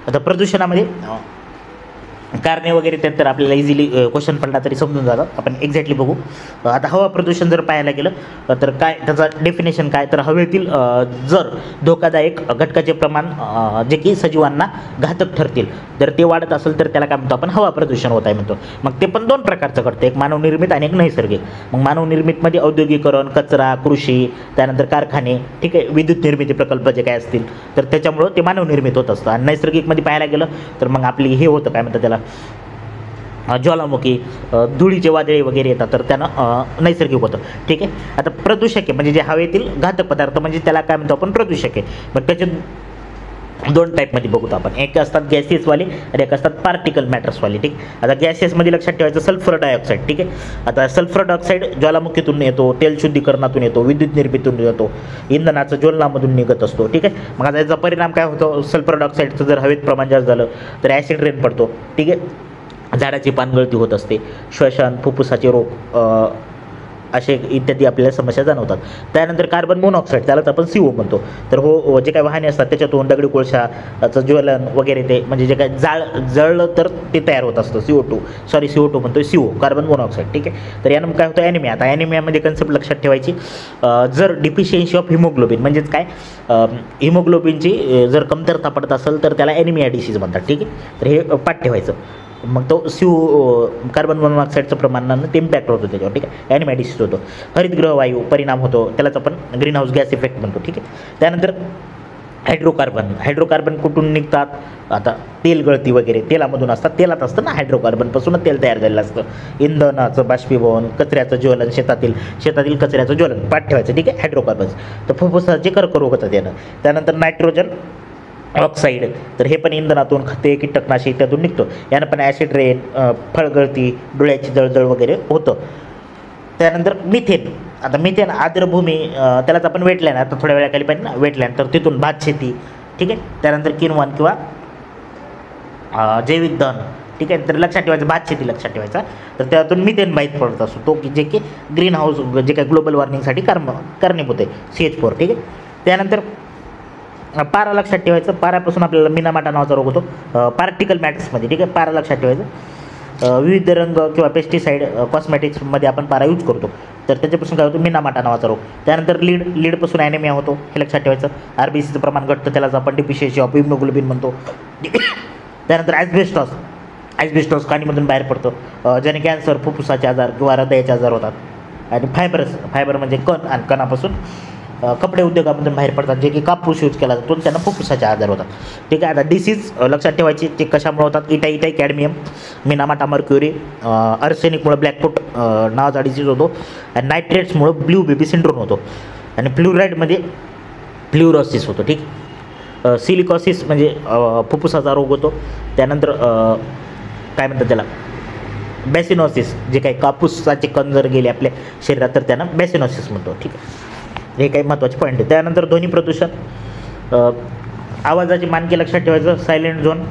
आता प्रदूषणामध्ये कारणे वगैरे त्यात तर आपल्याला इझिली क्वेश्चन पडला तरी समजून जातं, आपण एक्झॅक्टली बघू. आता हवा प्रदूषण जर पाहायला गेलं तर काय त्याचं डेफिनेशन काय, तर हवेतील जर धोकादायक घटकाचे प्रमाण जे की सजीवांना घातक ठरतील तर ते वाढत असेल तर त्याला काय म्हणतो आपण, हवा प्रदूषण होत आहे म्हणतो. मग ते पण दोन प्रकारचं घडतं, एक मानवनिर्मित आणि एक नैसर्गिक. मग मानवनिर्मितमध्ये औद्योगिकरण, कचरा, कृषी, त्यानंतर कारखाने, ठीक आहे, विद्युत निर्मिती प्रकल्प जे काय असतील तर त्याच्यामुळं ते मानवनिर्मित होत असतं. आणि नैसर्गिकमध्ये पाहायला गेलं तर मग आपली हे होतं काय म्हणतात त्याला, ज्वालामुखी, धुळीचे वादळे वगैरे येतात तर त्यानं नैसर्गिक होतं. ठीक आहे, आता प्रदूषक आहे म्हणजे जे हवेतील घातक पदार्थ म्हणजे त्याला काय म्हणतो आपण, प्रदूषक आहे. मग त्याचे दोन टाईपमध्ये बघतो आपण, एक असतात गॅसेसवाले आणि एक असतात पार्टिकल मॅटर्सवाले. ठीक, आता गॅसेसमध्ये लक्षात ठेवायचं सल्फर डायऑक्साईड. ठीक आहे, आता सल्फर डायऑक्साईड ज्वालामुखीतून येतो, तेल शुद्धीकरणातून येतो, विद्युत निर्मितीतून येतो, इंधनाचं ज्वलनामधून निघत असतो. ठीक आहे, मग आता याचा परिणाम काय होतो, सल्फर डायऑक्साईडचं जर हवेत प्रमाण जास्त झालं तर ॲसिड रेन पडतो. ठीक आहे, झाडाची पानगळती होत असते, श्वसन, फुफ्फुसाचे रोग असे इत्यादी आपल्याला समस्या जाणवतात. त्यानंतर कार्बन मोनॉक्साईड, त्यालाच आपण CO म्हणतो. तर हो, जे काही वाहने असतात त्याच्यातून दगडी कोळशाचं ज्वलन वगैरे ते म्हणजे जे काही जळलं तर ते तयार होत असतं, CO2 म्हणतो, CO कार्बन मोनॉक्साईड. ठीक आहे, तर यानं काय होतं, ॲनिमिया. आता ॲनिमियामध्ये कन्सेप्ट लक्षात ठेवायची, जर डिफिशियन्सी ऑफ हिमोग्लोबिन म्हणजेच काय, हिमोग्लोबिनची जर कमतरता पडत असेल तर त्याला ॲनिमिया डिसीज म्हणतात. ठीक आहे, तर हे पाठ ठेवायचं. मग तो कार्बन मोनॉक्साईडचं प्रमाणानं ते इम्पॅक्ट होतो त्याच्यावर. ठीक आहे, ॲनिमिया डिसीज होतो. हरितगृह वायू परिणाम होतो, त्यालाच आपण ग्रीन हाऊस गॅस इफेक्ट म्हणतो. ठीक आहे, त्यानंतर हायड्रोकार्बन कुठून निघतात, आता तेल गळती वगैरे तेलामधून असतात, तेलात असतं ना, हायड्रोकार्बनपासून तेल तयार झालेलं असतं. इंधनाचं बाष्पीभवन, कचऱ्याचं ज्वलन, शेतातील कचऱ्याचं ज्वलन पाठ ठेवायचं. ठीक आहे, हायड्रोकार्बन्स. तर फुफ्फुसाचे कर्करोग होतात यानं. त्यानंतर नायट्रोजन ऑक्साईड, तर हे पण इंधनातून, खते, कीटकनाशक इत्यादून निघतो. यानं पण ॲसिड रेन, फळगळती, डोळ्याची जळजळ वगैरे होतं. त्यानंतर मिथेन. आता मिथेन आर्द्रभूमी, त्यालाच आपण वेटलँड, आता थोड्या वेळाखाली पाहिजे ना वेटलँड, तर तिथून भात शेती. ठीक आहे, त्यानंतर किनवन किंवा जैविक दहन. ठीक आहे, तर लक्षात ठेवायचं भात शेती लक्षात ठेवायचा, तर त्यातून मिथेन माहीत पडत असतो, तो की जे की ग्रीन हाऊस जे काही ग्लोबल वॉर्मिंगसाठी कारणीभूत आहे, CH4. ठीक आहे, त्यानंतर पारा लक्षात ठेवायचं, पाऱ्यापासून आपल्याला मिनामाटा नावाचा रोग होतो पार्टिकल मॅटर्समध्ये. ठीक आहे, पारा लक्षात ठेवायचं. विविध रंग किंवा पेस्टिसाईड कॉस्मॅटिक्समध्ये आपण पारा यूज करतो, तर त्याच्यापासून काय होतं, मिनामाटा नावाचा रोग. त्यानंतर लीडपासून ॲनिमिया होतो, हे लक्षात ठेवायचं. RBCचं प्रमाण घटतं, त्यालाच आपण डिफिशियन्सी ऑफ हिमोग्लोबिन म्हणतो. त्यानंतर ॲस्बेस्टॉस कानीमधून बाहेर पडतं, ज्याने कॅन्सर, फुफ्फुसाचे आजार किंवा हृदयाचे आजार होतात. आणि फायबर म्हणजे कण, आणि कणापासून कपडे उद्योगामधून बाहेर पडतात, जे की कापूस यूज केला जातो, त्यांना फुफ्फुसाचे आजार होतात. ठीक आहे, आता डिसीज लक्षात ठेवायची, ते कशामुळे होतात, इटाई कॅडमियम, मिनामाटा मर्क्युरी, आर्सेनिकमुळे ब्लॅकफुट नावाचा डिसीज होतो, आणि नायट्रेट्समुळं ब्ल्यू बेबी सिंड्रोम होतो, आणि फ्लुराईडमध्ये फ्ल्युरोसिस होतो. ठीक, सिलिकॉसिस म्हणजे फुफ्फुसाचा रोग होतो. त्यानंतर काय म्हणतात त्याला, बॅसिनॉसिस, जे काही कापूसाचे कण जर गेले आपल्या शरीरात तर त्यांना बॅसिनॉसिस म्हणतो. ठीक आहे, हे काही महत्त्वाचे पॉईंट आहे. त्यानंतर ध्वनी प्रदूषण, आवाजाची मानके लक्षात ठेवायचं. सायलेंट झोन,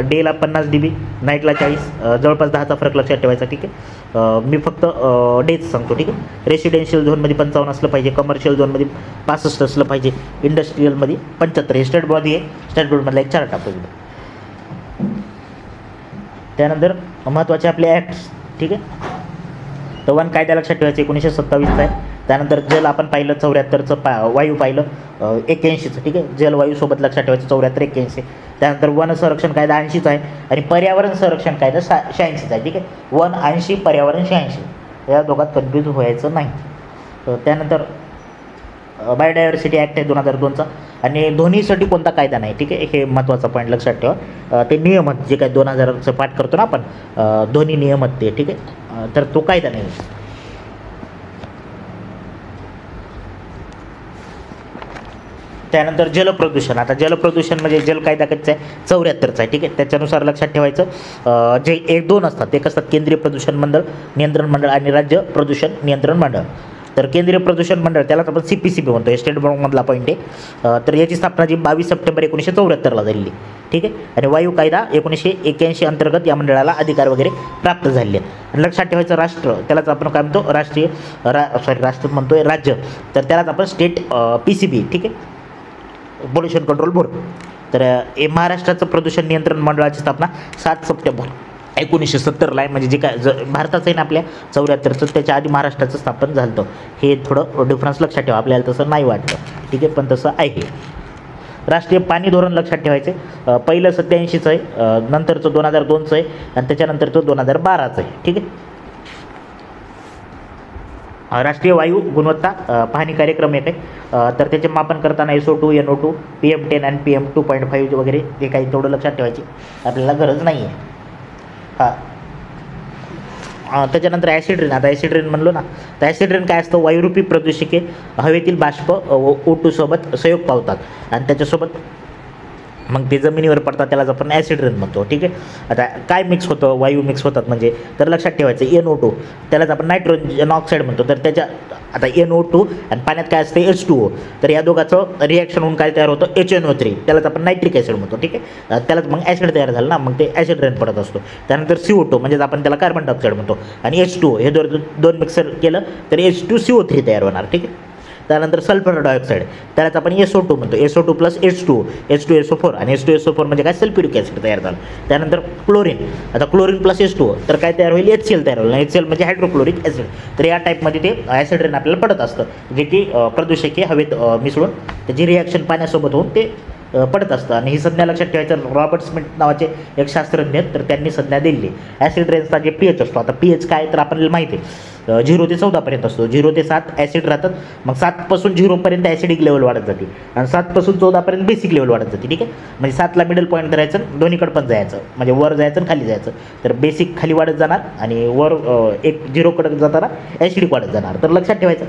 डेला 50 dB, नाईटला 40, जवळपास 10चा फरक लक्षात ठेवायचा. ठीक आहे, मी फक्त डेच सांगतो. ठीक आहे, रेसिडेन्शियल झोनमध्ये 55 असलं पाहिजे, कमर्शियल झोनमध्ये 65 असलं पाहिजे, इंडस्ट्रीयलमध्ये 75. हे स्टेट बोर्ड आहे, स्टेट बोर्डमधला एक चार्ट टाकतो. त्यानंतर महत्त्वाचे आपले ॲक्ट्स. ठीक आहे, तर वन कायदा लक्षात ठेवायचं 1927चा आहे. त्यानंतर जल आपण पाहिलं 74चं, वायू पाहिलं 81चं. ठीक आहे, जलवायूसोबत लक्षात ठेवायचं 74, 81. त्यानंतर वन संरक्षण कायदा 80चा आहे, आणि पर्यावरण संरक्षण कायदा 86चा आहे. ठीक आहे, वन 80, पर्यावरण 86, या दोघात कन्फ्यूज व्हायचं नाही. त्यानंतर बायोडायव्हर्सिटी ॲक्ट आहे 2002चा, आणि ध्वनीसाठी कोणता कायदा नाही. ठीक आहे, हे महत्त्वाचा पॉईंट लक्षात ठेवा. ते नियम जे काय 2000चं पाठ करतो ना आपण, ध्वनी नियम ते. ठीक आहे, तर तो कायदा नाही. त्यानंतर जलप्रदूषण. आता जलप्रदूषण म्हणजे जल कायदा कच्चा आहे 74चा आहे, ठीक आहे. त्याच्यानुसार लक्षात ठेवायचं जे 1-2 असतात, एक असतात केंद्रीय प्रदूषण मंडळ नियंत्रण मंडळ आणि राज्य प्रदूषण नियंत्रण मंडळ. तर केंद्रीय प्रदूषण मंडळ त्यालाच आपण CPCB म्हणतो, स्टेट बँकमधला पॉईंट आहे. तर याची स्थापना जी 22 सप्टेंबर 1974ला झालेली, ठीक आहे. आणि वायू कायदा 1981 अंतर्गत या मंडळाला अधिकार वगैरे प्राप्त झालेले आहेत. आणि लक्षात ठेवायचं राष्ट्र त्यालाच आपण काय म्हणतो राष्ट्रीय राष्ट्र म्हणतोय राज्य, तर त्यालाच आपण स्टेट PCB, ठीक आहे, पोल्युशन कंट्रोल बोर्ड. तर हे महाराष्ट्राचं प्रदूषण नियंत्रण मंडळाची स्थापना 7 सप्टेंबर 1970ला आहे. म्हणजे जे काय भारताचं आहे ना आपल्या 74चं, त्याच्या आधी महाराष्ट्राचं स्थापन झालं होतं. हे थोडं डिफरन्स लक्षात ठेवा, आपल्याला तसं नाही वाटतं, ठीक आहे, पण तसं आहे. राष्ट्रीय पाणी धोरण लक्षात ठेवायचे, पहिलं 87चं आहे, नंतरचं 2002चं आहे आणि त्याच्यानंतरचं 2012चं आहे, ठीक आहे. राष्ट्रीय वायू गुणवत्ता पाहणी कार्यक्रम एक आहे, तर त्याचे मापन करताना SO2 NO2 PM10 आणि PM2.5 वगैरे ते काही तेवढं लक्षात ठेवायची आपल्याला गरज नाही आहे. त्याच्यानंतर ॲसिड रेन. आता ॲसिड रेन म्हणलो ना, तर ॲसिड रेन काय असतं, वायुरूपी प्रदूषके हवेतील बाष्प O2 सोबत संयोग पावतात आणि त्याच्यासोबत मग ते जमिनीवर पडतात, त्यालाच आपण ॲसिड रेन म्हणतो, ठीक आहे. आता काय मिक्स होतं, वायू मिक्स होतात म्हणजे, तर लक्षात ठेवायचं NO2 त्यालाच आपण नायट्रोजन ऑक्साईड म्हणतो. तर त्याच्या आता NO2 आणि पाण्यात काय असते H2O, तर या दोघांचं रिॲक्शन होऊन काय तयार होतं HNO3, त्यालाच आपण नायट्रिक ॲसिड म्हणतो, ठीक आहे. त्यालाच मग ॲसिड तयार झालं ना, मग ते ॲसिड रेन पडत असतो. त्यानंतर CO2 म्हणजेच आपण त्याला कार्बन डायऑक्साईड म्हणतो आणि H2O हे दोन मिक्सर केलं तर H2CO3 तयार होणार, ठीक आहे. त्यानंतर सल्फर डायऑक्साईड त्यालाच आपण SO2 म्हणतो, SO2 प्लस H2O H2SO4 आणि H2SO4 म्हणजे काय सल्फ्युरिक ॲसिड तयार झालं. त्यानंतर क्लोरीन. आता क्लोरीन प्लस H2O तर काय तयार होईल HCl तयार होईल. HCl म्हणजे हायड्रोक्लोरिक ॲसिड. तर या टाईपमध्ये ते ॲसिड रेन आपल्याला पडत असतं, जे की प्रदूषके हवेत मिसळून त्याची रिॲक्शन पाण्यासोबत होऊन ते पडत असतं. आणि ही संज्ञा लक्षात ठेवायचं, रॉबर्ट स्मिथ नावाचे एक शास्त्रज्ञ तर त्यांनी संज्ञा दिली. ॲसिड रेन्सचा जे pH असतो, आता pH काय तर आपल्याला माहिती आहे 0 ते 14 असतो. 0 ते 7 ॲसिड राहतात, मग 7पासून 0 ॲसिडिक लेवल वाढत जाते आणि 7पासून 14 बेसिक लेवल वाढत जाते, ठीक आहे. म्हणजे 7ला मिडल पॉईंट धरायचं, दोन्हीकडे पण जायचं, म्हणजे वर जायचं आणि खाली जायचं. तर बेसिक खाली वाढत जाणार आणि वर 0कडे जाताना ॲसिडिक वाढत जाणार. तर लक्षात ठेवायचं,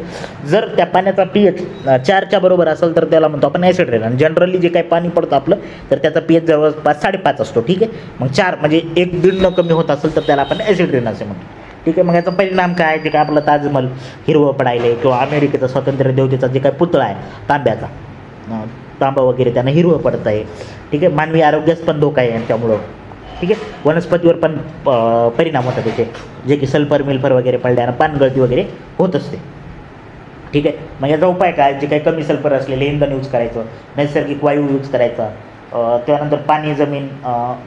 जर त्या पाण्याचा pH 4च्या बरोबर असेल तर त्याला म्हणतो आपण ॲसिड रेन. आणि जनरली जे काही पाणी पडतं आपलं तर त्याचा pH जवळपास 5.5 असतो, ठीक आहे. मग 4 म्हणजे 1.5 कमी होत असेल तर त्याला आपण ॲसिड रेन असे म्हणतो, ठीक आहे. मग याचा परिणाम काय, जे काय आपलं ताजमहल हिरवं पडायले किंवा अमेरिकेचा स्वातंत्र्य देवतेचा जे काही पुतळा आहे तांब्याचा, तांबा वगैरे त्यानं हिरवं पडत आहे, ठीक आहे. मानवी आरोग्यास पण धोका आहे यांच्यामुळं, ठीक आहे. वनस्पतीवर पण परिणाम होतात त्याचे, जे की सल्फर मिल्फर वगैरे पडल्यानं पानगळती वगैरे होत असते, ठीक आहे. मग याचा उपाय काय, जे काही कमी सल्फर असलेले इंधन यूज करायचं, नैसर्गिक वायू यूज करायचा, त्यानंतर पाणी जमीन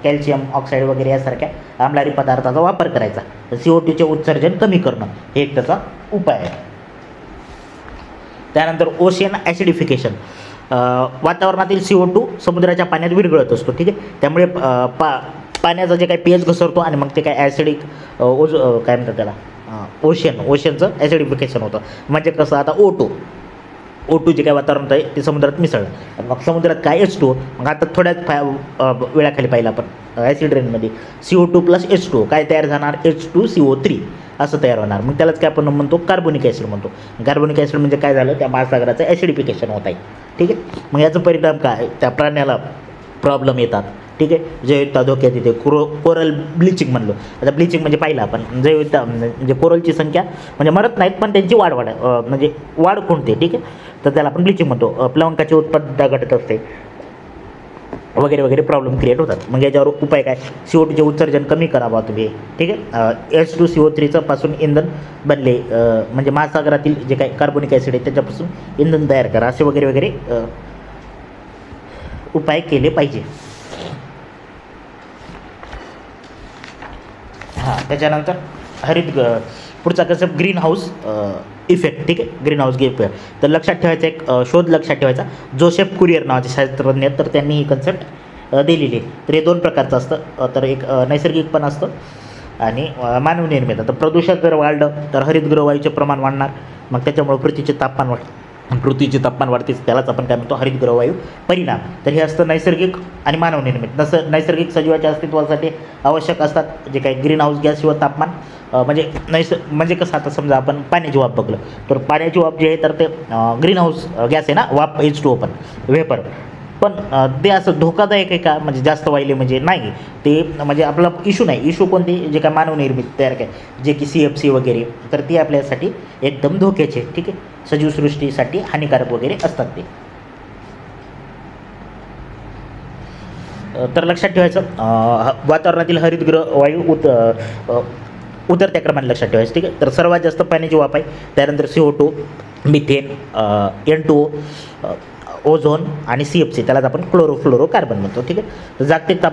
कॅल्शियम ऑक्साईड वगैरे यासारख्या आम्लारी पदार्थाचा वापर करायचा. CO2चे उत्सर्जन कमी करणं हे एक त्याचा उपाय आहे. त्यानंतर ओशियन ॲसिडिफिकेशन. वातावरणातील CO2 समुद्राच्या पाण्यात विरघळत असतो, ठीक आहे. त्यामुळे पाण्याचा जे काही pH घसरतो आणि मग ते काय ॲसिडिक काय म्हणतात त्याला ओशनचं ॲसिडिफिकेशन होतं. म्हणजे कसं, आता O2 जे काय वातावरणात आहे ते समुद्रात मिसळलं, मग समुद्रात काय H2O. मग आता थोड्याच वेळाखाली पाहिलं आपण ॲसिड रेनमध्ये CO2 प्लस H2O काय तयार जाणार H2CO3 असं तयार होणार. मग त्यालाच काय आपण म्हणतो कार्बोनिक ॲसिड म्हणतो. कार्बोनिक ॲसिड म्हणजे काय झालं, त्या महासागराचं ॲसिडिफिकेशन होत आहे, ठीक आहे. मग याचा परिणाम काय, त्या प्राण्याला प्रॉब्लेम येतात, ठीक आहे. जैविकता धोक्यात येते. कोरल ब्लिचिंग म्हणलो. आता ब्लिचिंग म्हणजे पाहिलं आपण जैविकता म्हणजे कोरलची संख्या म्हणजे मरत नाहीत पण त्यांची म्हणजे वाढ खुंटते, ठीक आहे. तर त्याला आपण ब्लिचिंग म्हणतो. प्लवंकाची उत्पादकता घटत असते वगैरे वगैरे प्रॉब्लेम क्रिएट होतात. मग याच्यावर उपाय काय, CO2चे उत्सर्जन कमी करावा तुम्ही, ठीक आहे. H2CO3चं पासून इंधन बनले, म्हणजे महासागरातील जे काही कार्बोनिक ॲसिड आहे त्याच्यापासून इंधन तयार करा, असे वगैरे वगैरे उपाय केले पाहिजे. त्याच्यानंतर पुढचा कसं ग्रीन हाऊस इफेक्ट, ठीक आहे. ग्रीन हाऊस इफेक्ट तर लक्षात ठेवायचा एक शोध लक्षात ठेवायचा. जोसेफ कुरियर नावाचे शास्त्रज्ञ तर त्यांनी ही कन्सेप्ट दिलेली आहे. तर हे 2 प्रकारचं असतं, तर एक नैसर्गिक पण असतं आणि मानवनिर्मित. तर प्रदूषण जर वाढलं तर हरितगृह वायूचे प्रमाण वाढणार, मग त्याच्यामुळे पृथ्वीचे तापमान वाढतेच, त्यालाच आपण काय म्हणतो हरितगृह वायू परिणाम. तर हे असतं नैसर्गिक आणि मानवनिर्मित. नैसर्गिक सजीवाच्या अस्तित्वासाठी आवश्यक असतात जे काही ग्रीन हाऊस गॅस किंवा तापमान म्हणजे कसं आता समजा आपण पाण्याची वाफ बघलं तर पाण्याची वाफ जी आहे तर ते ग्रीन हाऊस गॅस आहे ना, वाफ H2O पण वेपर. पण ते असं धोकादायक आहे का, म्हणजे जास्त वाहिले म्हणजे नाही. ते म्हणजे आपला इशू नाही. इशू कोणते, जे काय मानवनिर्मित तयार काय, जे की CFC वगैरे, तर ती आपल्यासाठी एकदम धोक्याचे, ठीक आहे, सजीवसृष्टीसाठी हानिकारक वगैरे असतात ते. तर लक्षात ठेवायचं वातावरणातील हरितगृह वायू उतरत्या क्रमाने लक्षात ठेवायचं, ठीक आहे. तर सर्वात जास्त पाण्याची वाफ आहे, त्यानंतर CO2, मिथेन, N2O, ओझोन आणि CFC, त्यालाच आपण क्लोरोफ्लोरोकार्बन म्हणतो, ठीक आहे. तर जागतिक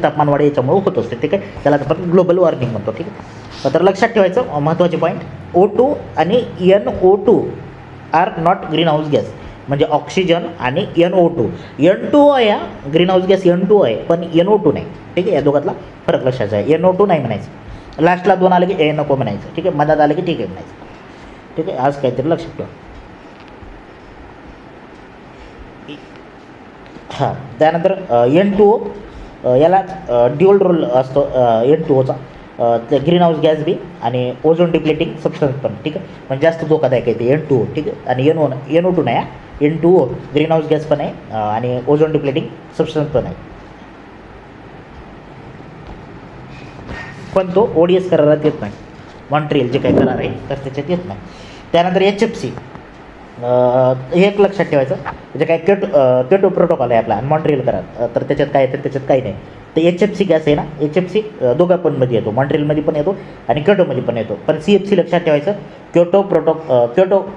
तापमान वाढ याच्यामुळे होत असते, ठीक आहे. त्यालाच आपण ग्लोबल वॉर्मिंग म्हणतो, ठीक आहे. तर लक्षात ठेवायचं महत्त्वाचे पॉईंट, O2 आणि NO2 are not greenhouse gas. म्हणजे ऑक्सिजन आणि N2O या ग्रीन हाऊस गॅस N2O आहे, पण NO2 नाही, ठीक आहे. या दोघातला फरक लक्षाचा आहे. NO2 नाही म्हणायचं, लास्टला 2 आले की नको म्हणायचं, ठीक आहे. मधात आलं की ठीक आहे म्हणायचं, ठीक आहे. आज काहीतरी लक्षात ठेवा. हां, त्यानंतर N2O याला ड्युअल रोल असतो N2Oचा, ते ग्रीन हाऊस गॅस बी आणि ओझोन डिप्लेटिंग सबस्टन्स पण, ठीक आहे. पण जास्त धोकादायक आहे ते N2O, ठीक आहे. आणि NO2 नाही, N2O ग्रीन हाऊस गॅस पण आहे आणि ओझोन डिप्लेटिंग सबस्टन्स पण आहे, पण तो ODS करारात येत नाही. मॉन्ट्रियल जे काही करार आहे तर त्याच्यात येत नाही. त्यानंतर HFC, हे एक लक्षात ठेवायचं, म्हणजे काय क्योटो प्रोटोकॉल आहे आपला आणि मॉन्ट्रियल करार, तर त्याच्यात काय येतं, त्याच्यात काही नाही. तर HFC गॅस आहे ना, HFC दोघा पण मध्ये येतो, मॉन्ट्रियलमध्ये पण येतो आणि क्योटोमध्ये पण येतो. पण CFC लक्षात ठेवायचं, क्योटो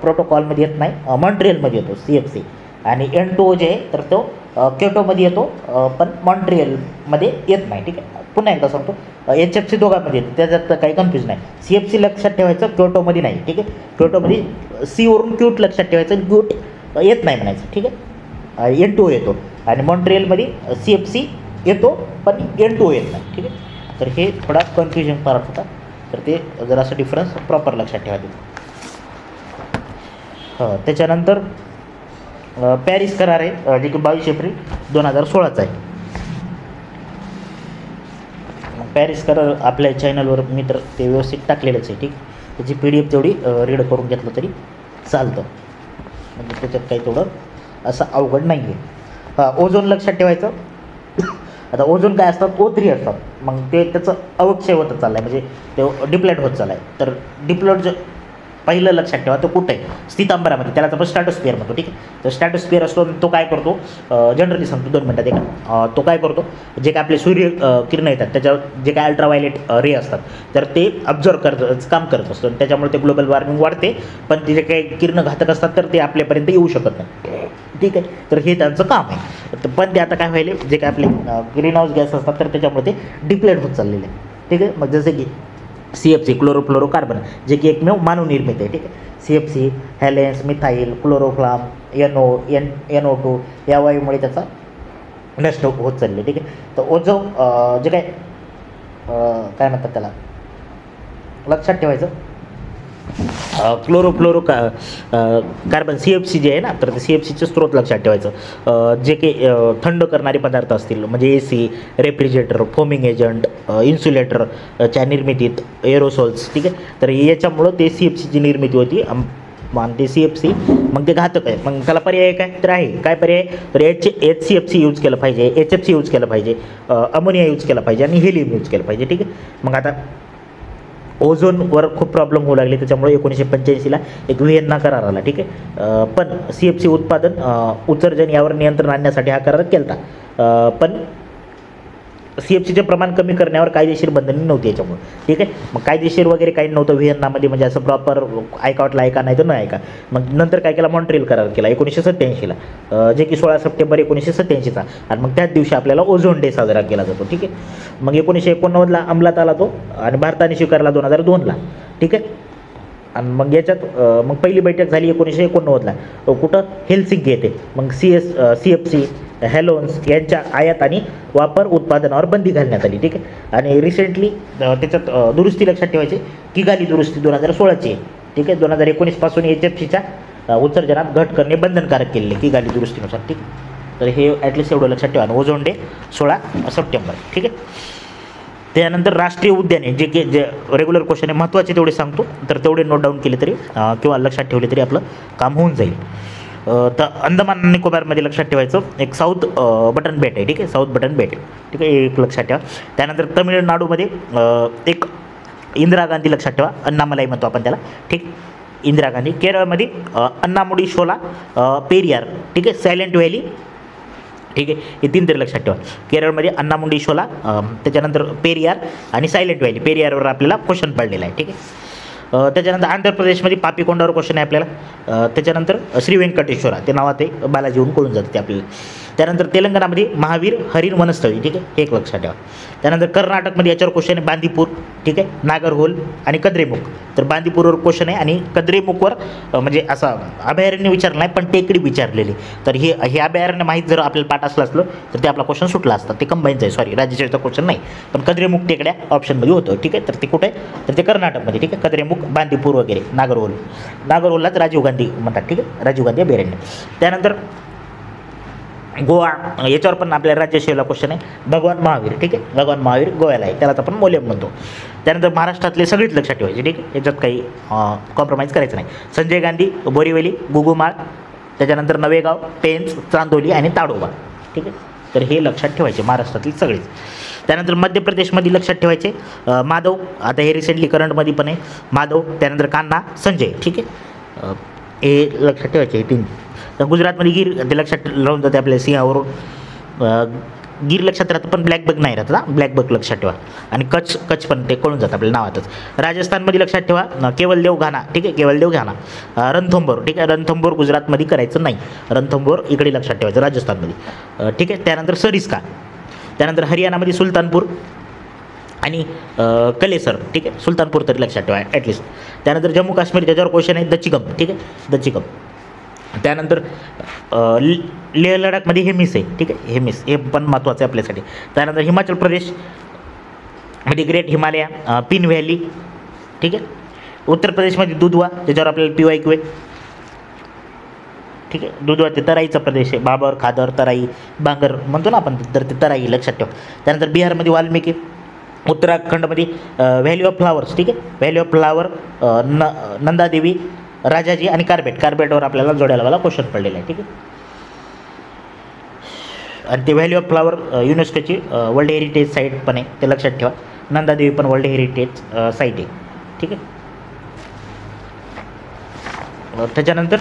प्रोटोकॉलमध्ये येत नाही, मॉन्ट्रियलमध्ये येतो CFC. आणि N2O जे आहे तर तो क्योटोमध्ये येतो, पण मॉन्ट्रियलमध्ये येत नाही, ठीक आहे. पुन्हा एकदा सांगतो, HFC दोघांमध्ये येतो, त्याच्यात काही कन्फ्यूज नाही. CFC लक्षात ठेवायचं, क्योटोमध्ये नाही, ठीक आहे. क्योटोमध्ये C वरून क्यूट लक्षात ठेवायचं, क्यूट येत नाही म्हणायचं, ठीक आहे. N2O येतो आणि मॉन्ट्रियलमध्ये CFC येतो पण N2O येत नाही, ठीक आहे. तर हे थोडा कन्फ्युजन पार्ट होता, तर ते जरासा डिफरन्स प्रॉपर लक्षात ठेवायचं. त्याच्यानंतर पॅरिस करार आहे, जे की 22 एप्रिल 2016चा आहे. पॅरिस करार आपल्या चॅनलवर मी तर ते व्यवस्थित टाकलेलंच आहे, ठीक. त्याची PDF तेवढी रीड करून घेतलं तरी चालतं, म्हणजे त्याच्यात काही तेवढं असं अवघड नाही आहे. ओझोन लक्षात ठेवायचं. आता ओझोन काय असतात, O3 असतात, मग ते त्याचं अवक्षय होत चाललं आहे, म्हणजे ते डिप्लेट होत चाललं आहे. तर डिप्लेट पहिलं लक्षात ठेवा, तो कुठं आहे, स्थितांबरामध्ये, त्यालाच आपण स्ट्रॅटोस्फिअर म्हणतो, ठीक आहे. तर स्ट्रॅटोस्फिअर असतो, तो काय करतो, जनरली सांगतो 2 मिनटात एका, तो काय करतो, जे काय आपले सूर्य किरण येतात त्याच्यावर जे काय अल्ट्राव्हायलेट रे असतात तर ते ऑब्झर्व काम करत असतो, आणि त्याच्यामुळे ते ग्लोबल वॉर्मिंग वाढते. पण ते जे काही किरण घातक असतात तर ते आपल्यापर्यंत येऊ शकत नाही, ठीक आहे. तर हे त्यांचं काम आहे. पण ते आता काय व्हायले, जे काय आपले ग्रीन हाऊस गॅस असतात तर त्याच्यामुळे ते डिप्लेट होत चाललेले आहे, ठीक आहे. मग जसे की CFC क्लोरोफ्लोरोकार्बन, जे की एकमेव मानवनिर्मित आहे, ठीक आहे. CFC, हॅलेन्स, मिथाईल, क्लोरोफ्लाम, NO2 या वायूमुळे त्याचा नष्ट होत चालले, ठीक आहे. तर ओझो जे काय म्हणतात त्याला लक्षात ठेवायचं, कार्बन CFC जे आहे ना, तर ते CFCचे स्रोत लक्षात ठेवायचं. जे काही थंड करणारे पदार्थ असतील, म्हणजे AC, रेफ्रिजरेटर, फोमिंग एजंट, इन्सुलेटरच्या निर्मितीत एरोसोल्स, ठीक आहे. तर याच्यामुळं ते CFCची निर्मिती होती, आणि ते CFC मग ते घातक आहे. मग त्याला पर्याय काय तर आहे, काय पर्याय, तर HCFC यूज केलं पाहिजे, HFC यूज केलं पाहिजे, अमोनिया यूज केला पाहिजे आणि हेलियम यूज केलं पाहिजे, ठीक आहे. मग आता ओझोनवर खूप प्रॉब्लेम होऊ लागले, त्याच्यामुळे 1985ला एक व्हिएन्ना करार आला, ठीक आहे. पण CFC उत्पादन उत्सर्जन यावर नियंत्रण आणण्यासाठी हा करार केला होता. पण CFCचे प्रमाण कमी करण्यावर कायदेशीर बंधने नव्हती याच्यामुळे, ठीक आहे. मग कायदेशीर वगैरे काही नव्हतं व्हिएन्नामध्ये, म्हणजे असं प्रॉपर ऐका वाटलं ऐका, नाही तर न ऐका. मग नंतर काय केला, मॉन्ट्रियल करार केला 1987ला, जे की 16 सप्टेंबर 1987चा, आणि मग त्याच दिवशी आपल्याला ओझोन डे साजरा केला जातो, ठीक आहे. मग 1989ला अंमलात आला तो, आणि भारताने स्वीकारला 2002ला, ठीक आहे. आणि मग याच्यात मग पहिली बैठक झाली 1989ला, कुठं, हेल्सिंकी येथे. मग CFC, हॅलोन्स यांच्या आयात आणि वापर उत्पादनावर बंदी घालण्यात आली, ठीक आहे. आणि रिसेंटली त्याच्यात दुरुस्ती लक्षात ठेवायची, किगाली दुरुस्ती 2016ची आहे, ठीक आहे. 2019पासून HFCच्या उत्सर्जनात घट करणे बंधनकारक केलेले किगाली दुरुस्तीनुसार, ठीक आहे. तर हे ॲटलिस्ट एवढं लक्षात ठेवा. ओझोन डे 16 सप्टेंबर, ठीक आहे. त्यानंतर राष्ट्रीय उद्याने जे की जे रेग्युलर क्वेश्चन आहे महत्त्वाचे तेवढे सांगतो, तर तेवढे नोट डाऊन केले तरी किंवा लक्षात ठेवले तरी आपलं काम होऊन जाईल. तर अंदमान आणि निकोबारमध्ये लक्षात ठेवायचं एक साऊथ बटन बेट आहे, ठीक आहे, साऊथ बटन बेट, ठीक आहे, एक लक्षात ठेवा. त्यानंतर तमिळनाडूमध्ये एक इंदिरा गांधी लक्षात ठेवा, अण्णामलाई म्हणतो आपण त्याला, ठीक, इंदिरा गांधी. केरळमध्ये अण्णामुडी शोला, पेरियार, ठीक आहे, सायलेंट व्हॅली, ठीक आहे, हे 3 तरी लक्षात ठेवा. केरळमध्ये अण्णामुंडी शोला, त्याच्यानंतर पेरियार आणि सायलेंट व्हॅली, पेरियारवर आपल्याला क्वेश्चन पडलेला आहे, ठीक आहे. त्याच्यानंतर आंध्र प्रदेशमध्ये पापीकोंडावर क्वेश्चन आहे आपल्याला. त्याच्यानंतर श्री व्यंकटेश्वरा, ते नावात आहे, बालाजीहून कळून जातं ते आपल्याला. त्यानंतर तेलंगणामध्ये महावीर हरिण वनस्थळी, ठीक आहे, हे एक लक्षात ठेवा. त्यानंतर कर्नाटकमध्ये याच्यावर क्वेश्चन आहे बांदीपूर, ठीक आहे, नागरहोल आणि कद्रेमुख. तर बांदीपूरवर क्वेश्चन आहे आणि कद्रेमुखवर म्हणजे असा अभयारण्य विचारलं नाही पण टेकडी विचारलेली. तर हे अभयारण्य माहीत जर आपल्याला पाठ असलं तर ते आपला क्वेश्चन सुटला असता, ते कंबाईनचं आहे, सॉरी राज्याचा क्वेश्चन नाही, पण कद्रेमुख टेकड्या ऑप्शनमध्ये होतं, ठीक आहे. तर ते कुठे आहे, तर ते कर्नाटकमध्ये, ठीक आहे, कद्रेमुख, बांदीपूर वगैरे, नागरहोललाच राजीव गांधी म्हणतात, ठीक आहे, राजीव गांधी अभयारण्य. त्यानंतर गोवा, याच्यावर पण आपल्या राज्यसेवेला क्वेश्चन आहे, भगवान महावीर, ठीक आहे, भगवान महावीर गोव्याला आहे, त्यालाच आपण मोलेम म्हणतो. त्यानंतर महाराष्ट्रातले सगळीच लक्षात ठेवायचे, ठीक आहे, याच्यात काही कॉम्प्रोमाइज करायचं नाही. संजय गांधी, बोरीवली, गुगुमाळ, त्याच्यानंतर नवेगाव, पेंच, चांदोली आणि ताडोबा, ठीक आहे. तर हे लक्षात ठेवायचे महाराष्ट्रातली सगळीच. त्यानंतर मध्य प्रदेशमध्ये लक्षात ठेवायचे माधव, आता हे रिसेंटली करंटमध्ये पण आहे माधव, त्यानंतर कान्हा, संजय, ठीक आहे, हे लक्षात ठेवायचे हे 3. तर गुजरातमध्ये गिर, ते लक्षात राहून जाते आपल्या सिंहावरून, गिर लक्षात राहतं पण ब्लॅक बक नाही राहत ना, ब्लॅक बक लक्षात ठेवा. आणि कच्छ पण ते कळून जातं आपल्या नावातच. राजस्थानमध्ये लक्षात ठेवा केवलदेव घाना, ठीक आहे, केवलदेव घाना. रणथंबोर, ठीक आहे, रणथंबोर गुजरातमध्ये करायचं नाही, रणथंबोर इकडे लक्षात ठेवायचं राजस्थानमध्ये, ठीक आहे. त्यानंतर सरिस्का, त्यानंतर हरियाणामध्ये सुलतानपूर आणि कलेसर, ठीक आहे, सुलतानपूर तरी लक्षात ठेवा ॲटलिस्ट. त्यानंतर जम्मू काश्मीर, त्याच्यावर क्वेश्चन आहे दचिगम, ठीक आहे, दचिगम. त्यानंतर लेह लडाखमध्ये हेमिस आहे, ठीक आहे, हेमिस हे पण महत्त्वाचं आहे आपल्यासाठी. त्यानंतर हिमाचल प्रदेशमध्ये ग्रेट हिमालया, पिन व्हॅली, ठीक आहे. उत्तर प्रदेशमध्ये दुधवा, त्याच्यावर आपल्याला PYQ आहे, ठीक आहे, दुधवा ते तराईचा प्रदेश आहे, बाबर, खादर, तराई, बांगर म्हणतो ना आपण, तर ते तराई लक्षात ठेवा. त्यानंतर बिहारमध्ये वाल्मिकी. उत्तराखंडमध्ये व्हॅली ऑफ फ्लावर्स, ठीक आहे, valley of flower, Nanda Devi, Rajaji आणि कार्बेटवर आपल्याला जोड्याला क्वेश्चन पडलेला आहे, ठीक आहे. आणि ते व्हॅली ऑफ फ्लावर युनेस्कोची वर्ल्ड हेरिटेज साईट पण आहे, ते लक्षात ठेवा. नंदादेवी पण वर्ल्ड हेरिटेज साईट आहे, ठीक आहे. त्याच्यानंतर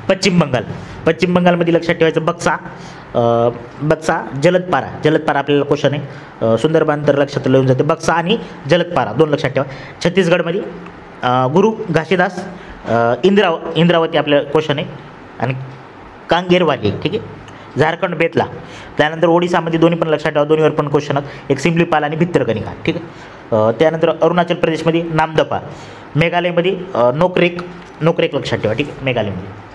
पश्चिम बंगालमध्ये लक्षात ठेवायचं बक्सा, जलदपारा आपल्याला क्वेश्चन आहे, सुंदरबान तर लक्षात लिहून जाते, बक्सा आणि जलदपारा 2 लक्षात ठेवा. छत्तीसगडमध्ये गुरु घासीदास, इंद्रावती आपल्याला क्वेश्चन आहे आणि कांगेरवाली, ठीक आहे. झारखंड बेतला. त्यानंतर ओडिसामध्ये दोन्ही पण लक्षात ठेवा, दोन्हीवर पण क्वेश्चन आहेत, एक सिमलीपाल आणि भित्तरकनिका, ठीक आहे. त्यानंतर अरुणाचल प्रदेशमध्ये नामदफा. मेघालयमध्ये नोकरेक लक्षात ठेवा, ठीक आहे, मेघालयमध्ये.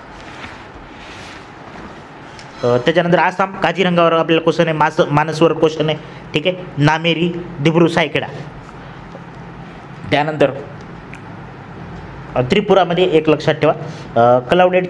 त्याच्यानंतर आसाम, काझीरंगावर आपल्याला क्वेश्चन आहे, मानसवर क्वेश्चन आहे, ठीक आहे, नामेरी, दिब्रू सायखेडा. त्यानंतर त्रिपुरामध्ये एक लक्षात ठेवा, क्लाउडेड